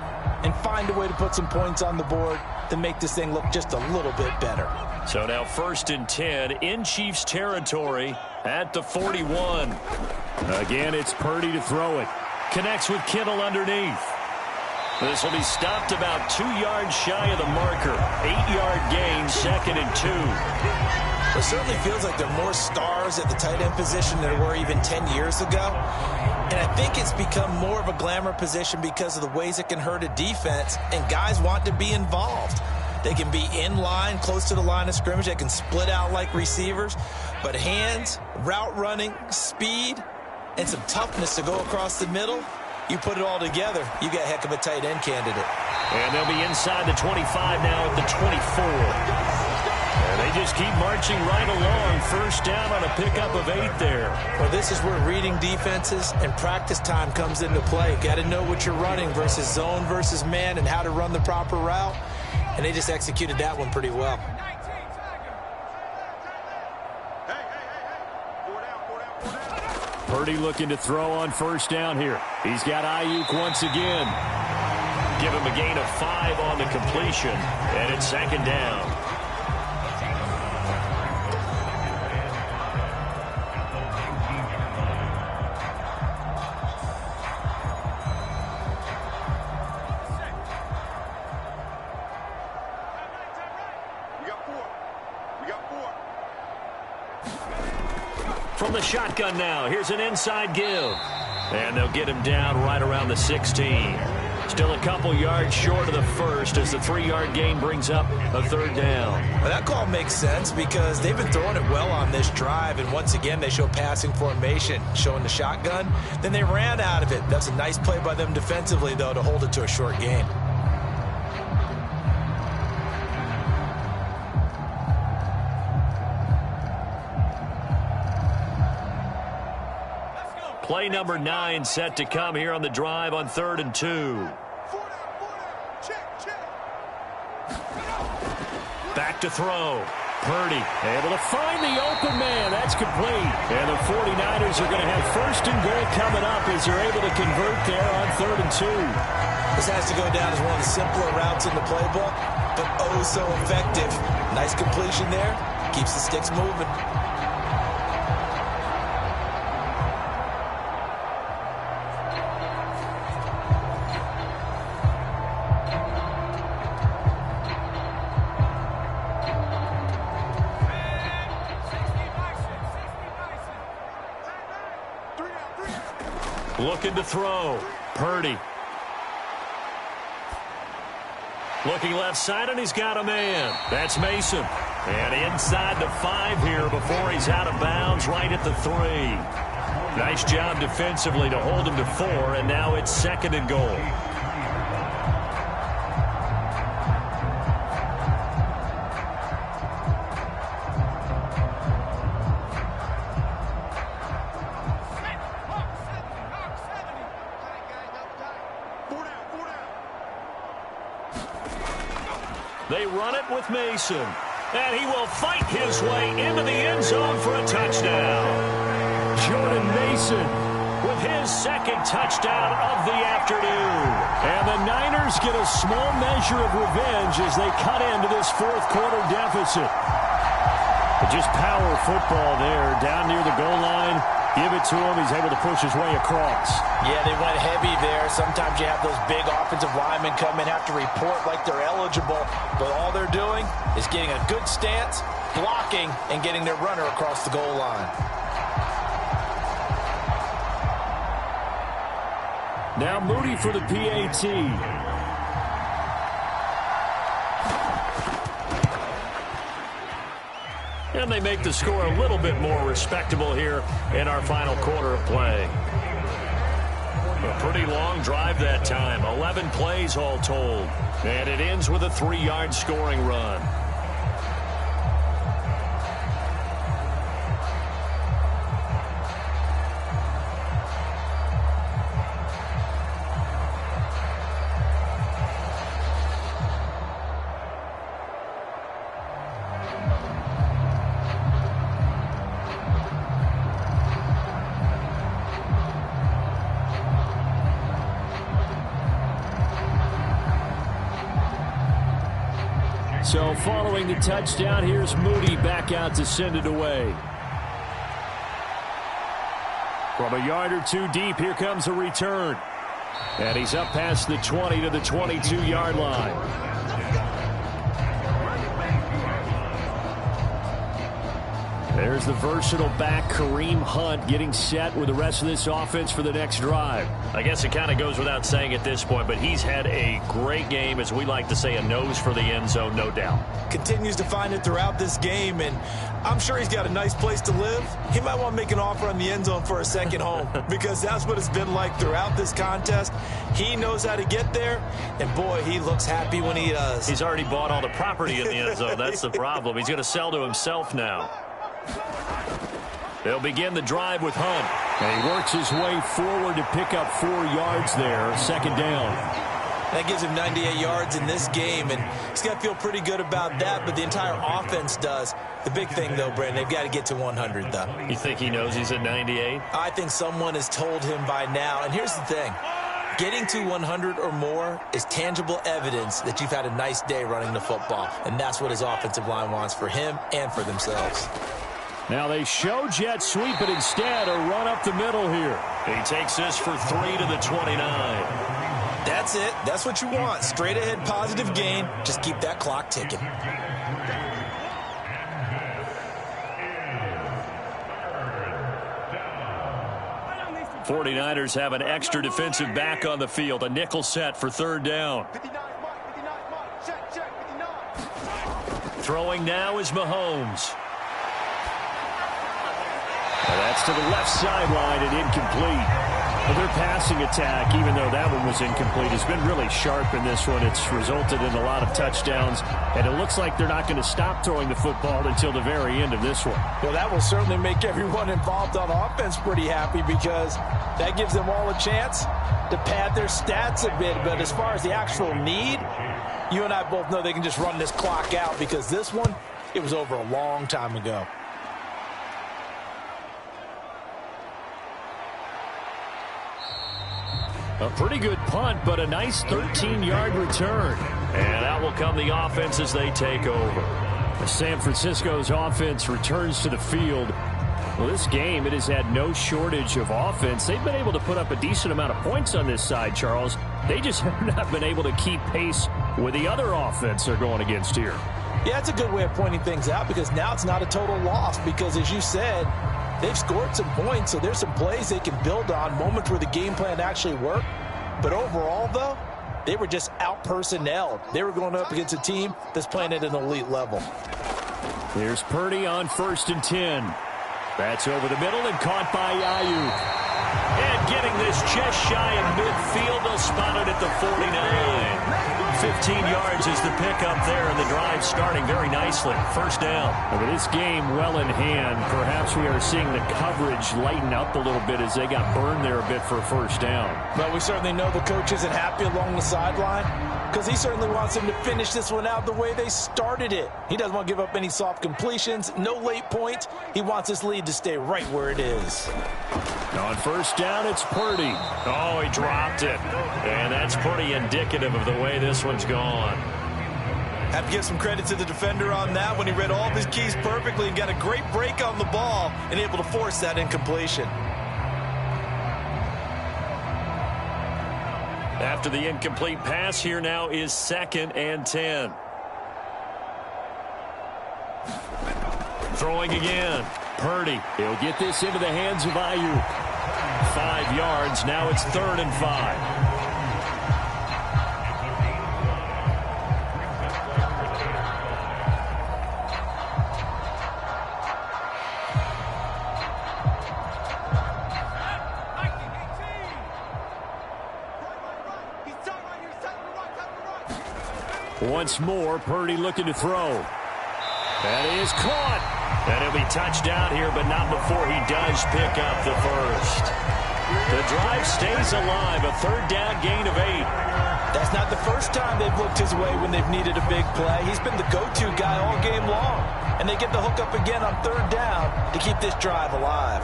and find a way to put some points on the board to make this thing look just a little bit better. So now 1st and 10 in Chiefs territory at the 41. Again, it's Purdy to throw it. Connects with Kittle underneath. This will be stopped about 2 yards shy of the marker. 8-yard gain, 2nd and 2. It certainly feels like there are more stars at the tight end position than there were even 10 years ago. And I think it's become more of a glamour position because of the ways it can hurt a defense, and guys want to be involved. They can be in line, close to the line of scrimmage. They can split out like receivers. But hands, route running, speed, and some toughness to go across the middle, you put it all together, you got a heck of a tight end candidate. And they'll be inside the 25 now at the 24. And they just keep marching right along. First down on a pickup of 8 there. Well, this is where reading defenses and practice time comes into play. Got to know what you're running versus zone versus man and how to run the proper route. And they just executed that one pretty well. Purdy looking to throw on first down here. He's got Ayuk once again. Give him a gain of 5 on the completion. And it's 2nd down. From the shotgun now, here's an inside give. And they'll get him down right around the 16. Still a couple yards short of the first as the 3-yard gain brings up a 3rd down. Well, that call makes sense because they've been throwing it well on this drive, and once again they show passing formation, showing the shotgun. Then they ran out of it. That's a nice play by them defensively, though, to hold it to a short gain. Play number 9 set to come here on the drive on 3rd and 2. Back to throw. Purdy able to find the open man. That's complete. And the 49ers are going to have 1st and goal coming up as they're able to convert there on 3rd and 2. This has to go down as one of the simpler routes in the playbook, but oh so effective. Nice completion there. Keeps the sticks moving. Looking to throw. Purdy. Looking left side, and he's got a man. That's Mason. And inside the 5 here before he's out of bounds right at the 3. Nice job defensively to hold him to 4, and now it's 2nd and goal. They run it with Mason. And he will fight his way into the end zone for a touchdown. Jordan Mason with his 2nd touchdown of the afternoon. And the Niners get a small measure of revenge as they cut into this 4th quarter deficit. But just power football there down near the goal line. Give it to him. He's able to push his way across. Yeah, they went heavy there. Sometimes you have those big offensive linemen come in, have to report like they're eligible, but all they're doing is getting a good stance, blocking, and getting their runner across the goal line. Now Moody for the PAT. And they make the score a little bit more respectable here in our final quarter of play. A pretty long drive that time. 11 plays all told. And it ends with a 3-yard scoring run. So following the touchdown, here's Moody back out to send it away. From a yard or two deep, here comes a return. And he's up past the 20 to the 22-yard line. There's the versatile back, Kareem Hunt, getting set with the rest of this offense for the next drive. I guess it kind of goes without saying at this point, but he's had a great game, as we like to say, a nose for the end zone, no doubt. Continues to find it throughout this game, and I'm sure he's got a nice place to live. He might want to make an offer on the end zone for a second home because that's what it's been like throughout this contest. He knows how to get there, and boy, he looks happy when he does. He's already bought all the property in the end zone. That's the problem. He's going to sell to himself now. They'll begin the drive with Hunt. And he works his way forward to pick up 4 yards there, second down. That gives him 98 yards in this game, and he's got to feel pretty good about that, but the entire offense does. The big thing, though, Brandon, they've got to get to 100, though. You think he knows he's at 98? I think someone has told him by now, and here's the thing. Getting to 100 or more is tangible evidence that you've had a nice day running the football, and that's what his offensive line wants for him and for themselves. Now they show jet sweep, but instead a run up the middle here. He takes this for 3 to the 29. That's it. That's what you want. Straight ahead positive gain. Just keep that clock ticking. 49ers have an extra defensive back on the field. A nickel set for third down. Throwing now is Mahomes. And that's to the left sideline and incomplete. Well, their passing attack, even though that one was incomplete, has been really sharp in this one. It's resulted in a lot of touchdowns, and it looks like they're not going to stop throwing the football until the very end of this one. Well, that will certainly make everyone involved on offense pretty happy because that gives them all a chance to pad their stats a bit. But as far as the actual need, you and I both know they can just run this clock out because this one, it was over a long time ago. A pretty good punt, but a nice 13-yard return. And out will come the offense as they take over. San Francisco's offense returns to the field. Well, this game, it has had no shortage of offense. They've been able to put up a decent amount of points on this side, Charles. They just have not been able to keep pace with the other offense they're going against here. Yeah, it's a good way of pointing things out because now it's not a total loss because, as you said, they've scored some points, so there's some plays they can build on, moments where the game plan actually worked. But overall, though, they were just out-personnelled. They were going up against a team that's playing at an elite level. Here's Purdy on 1st and 10. That's over the middle and caught by Ayuk. And getting this just shy of midfield, they'll spot it at the 49. 15 yards is the pickup there, and the drive starting very nicely. First down. With this game well in hand, perhaps we are seeing the coverage lighten up a little bit as they got burned there a bit for a first down. But we certainly know the coach isn't happy along the sideline because he certainly wants them to finish this one out the way they started it. He doesn't want to give up any soft completions, no late points. He wants this lead to stay right where it is. On first down, it's Purdy. Oh, he dropped it. And that's pretty indicative of the way this one's gone. Have to give some credit to the defender on that when he read all of his keys perfectly and got a great break on the ball and able to force that incompletion. After the incomplete pass, here now is 2nd and 10. Throwing again. Purdy. He'll get this into the hands of Ayuk. 5 yards. Now it's 3rd and 5. Once more, Purdy looking to throw. That is caught. And he'll be touched down here, but not before he does pick up the first. The drive stays alive. A 3rd down gain of 8. That's not the first time they've looked his way when they've needed a big play. He's been the go-to guy all game long. And they get the hook up again on 3rd down to keep this drive alive.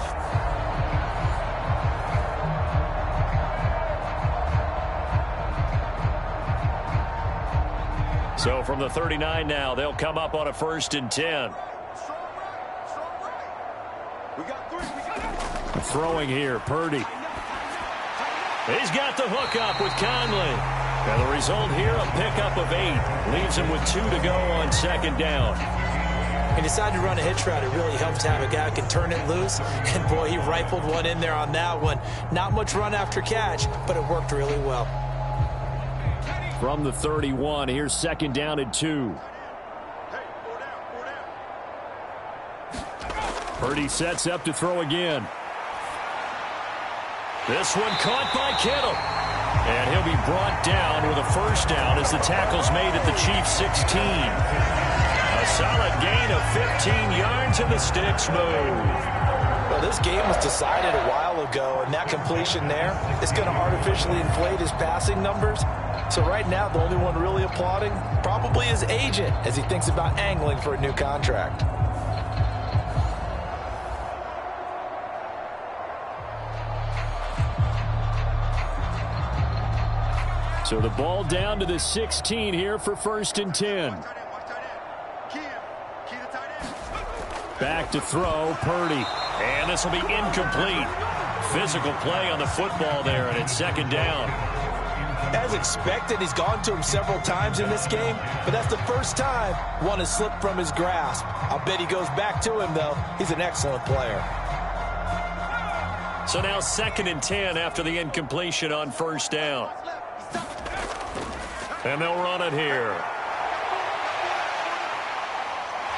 So from the 39 now, they'll come up on a 1st and 10. Throwing here, Purdy. He's got the hook up with Conley. And the result here, a pickup of 8. Leaves him with 2 to go on 2nd down. He decided to run a hitch route. It really helps to have a guy who can turn it loose. And, boy, he rifled one in there on that one. Not much run after catch, but it worked really well. From the 31, here's 2nd down and 2. Purdy sets up to throw again. This one caught by Kittle. And he'll be brought down with a 1st down as the tackle's made at the Chiefs' 16. A solid gain of 15 yards and the sticks move. Well, this game was decided a while ago, and that completion there is going to artificially inflate his passing numbers. So right now, the only one really applauding probably his agent as he thinks about angling for a new contract. So the ball down to the 16 here for 1st and 10. Back to throw, Purdy. And this will be incomplete. Physical play on the football there, and it's 2nd down. As expected, he's gone to him several times in this game, but that's the first time one has slipped from his grasp. I'll bet he goes back to him, though. He's an excellent player. So now 2nd and 10 after the incompletion on 1st down. And they'll run it here.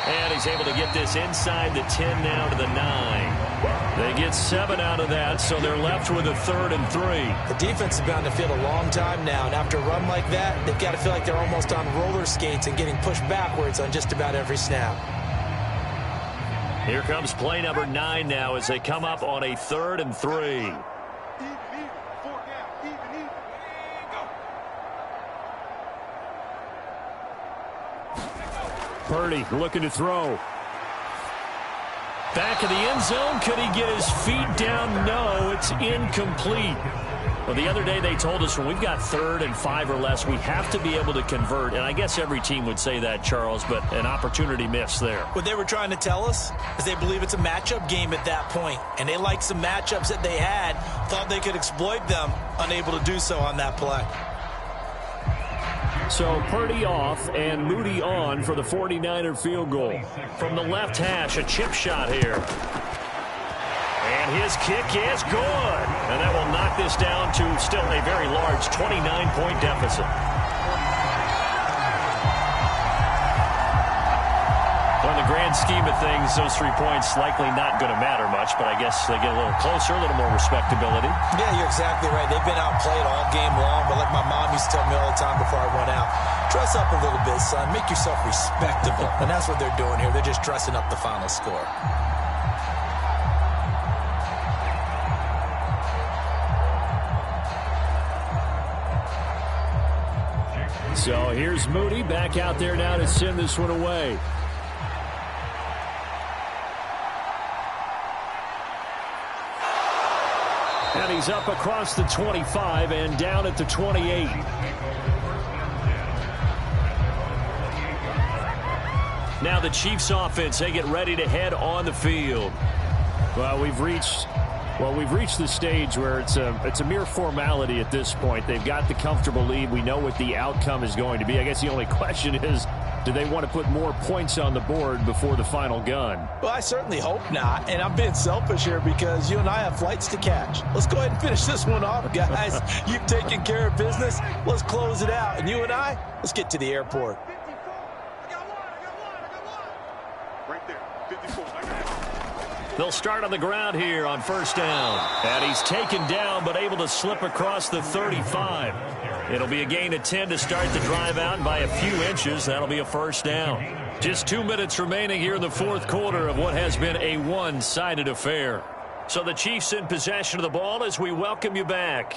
And he's able to get this inside the 10 now to the 9. They get 7 out of that, so they're left with a 3rd and 3. The defense has been on the field a long time now, and after a run like that, they've got to feel like they're almost on roller skates and getting pushed backwards on just about every snap. Here comes play number 9 now as they come up on a 3rd and 3. Purdy looking to throw. Back in the end zone. Could he get his feet down? No, it's incomplete. Well, the other day they told us when we've got 3rd and 5 or less, we have to be able to convert. And I guess every team would say that, Charles, but an opportunity missed there. What they were trying to tell us is they believe it's a matchup game at that point. And they liked some matchups that they had, thought they could exploit them, unable to do so on that play. So Purdy off and Moody on for the 49er field goal. From the left hash, a chip shot here. And his kick is good. And that will knock this down to still a very large 29-point deficit. On the grand scheme of things, those 3 points likely not going to matter much, but I guess they get a little closer, a little more respectability. Yeah, you're exactly right. They've been outplayed all game long, but like my mom used to tell me all the time before I went out, dress up a little bit, son. Make yourself respectable. And that's what they're doing here. They're just dressing up the final score. So here's Moody back out there now to send this one away. And he's up across the 25 and down at the 28. Now the Chiefs offense, they get ready to head on the field. Well, we've reached the stage where it's a mere formality at this point. They've got the comfortable lead. We know what the outcome is going to be. I guess the only question is, do they want to put more points on the board before the final gun? Well, I certainly hope not, and I'm being selfish here because you and I have flights to catch. Let's go ahead and finish this one off, guys. You've taken care of business. Let's close it out, and you and I, let's get to the airport. Right there, 54. They'll start on the ground here on first down. And he's taken down but able to slip across the 35. It'll be a gain of 10 to start the drive out, and by a few inches, that'll be a first down. Just 2 minutes remaining here in the fourth quarter of what has been a one-sided affair. So the Chiefs in possession of the ball as we welcome you back.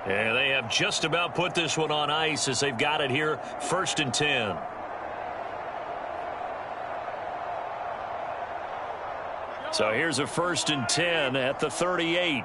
And they have just about put this one on ice as they've got it here, first and 10. So here's a first and 10 at the 38.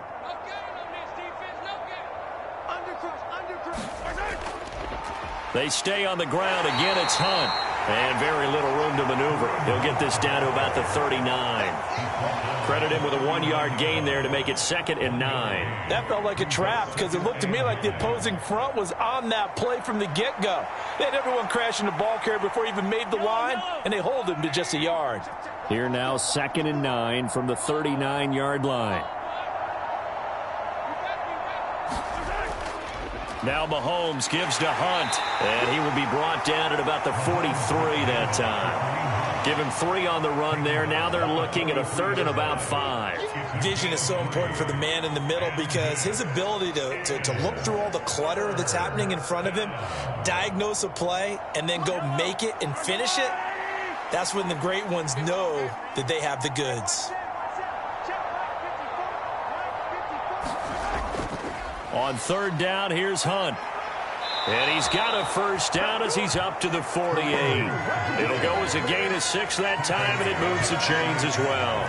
They stay on the ground. Again, it's Hunt. And very little room to maneuver. He'll get this down to about the 39. Credit him with a 1-yard gain there to make it 2nd and 9. That felt like a trap because it looked to me like the opposing front was on that play from the get-go. They had everyone crashing the ball carrier before he even made the line, and they hold him to just a yard. Here now, 2nd and 9 from the 39-yard line. Now Mahomes gives to Hunt, and he will be brought down at about the 43 that time. Give him 3 on the run there. Now they're looking at a 3rd and about 5. Vision is so important for the man in the middle because his ability to look through all the clutter that's happening in front of him, diagnose a play, and then go make it and finish it, that's when the great ones know that they have the goods. On 3rd down, here's Hunt. And he's got a first down as he's up to the 48. It'll go as a gain of 6 that time, and it moves the chains as well.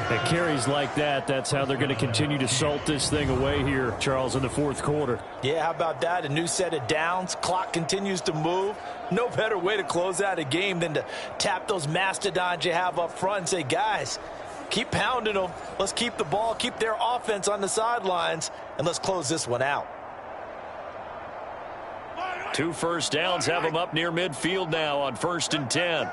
It carries like that. That's how they're going to continue to salt this thing away here, Charles, in the fourth quarter. Yeah, how about that? A new set of downs. Clock continues to move. No better way to close out a game than to tap those mastodons you have up front and say, guys, keep pounding them. Let's keep the ball, keep their offense on the sidelines, and let's close this one out. 2 first downs have them up near midfield now on 1st and 10.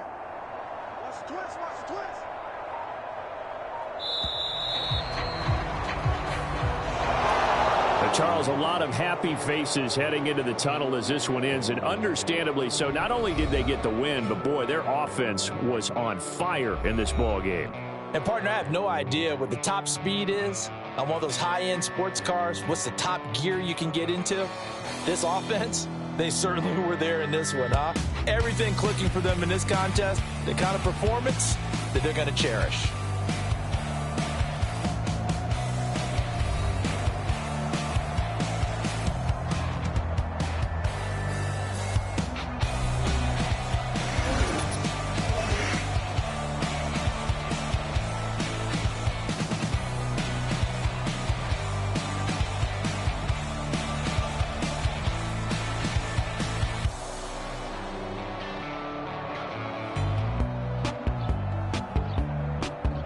Charles, a lot of happy faces heading into the tunnel as this one ends, and understandably so. Not only did they get the win, but boy, their offense was on fire in this ball game. And partner, I have no idea what the top speed is on one of those high-end sports cars. What's the top gear you can get into? This offense, they certainly were there in this one, huh? Everything clicking for them in this contest, the kind of performance that they're going to cherish.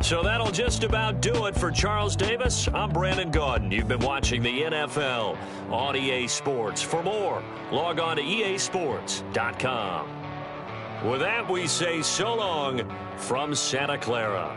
So that'll just about do it for Charles Davis. I'm Brandon Gaudin. You've been watching the NFL on EA Sports. For more, log on to easports.com. With that, we say so long from Santa Clara.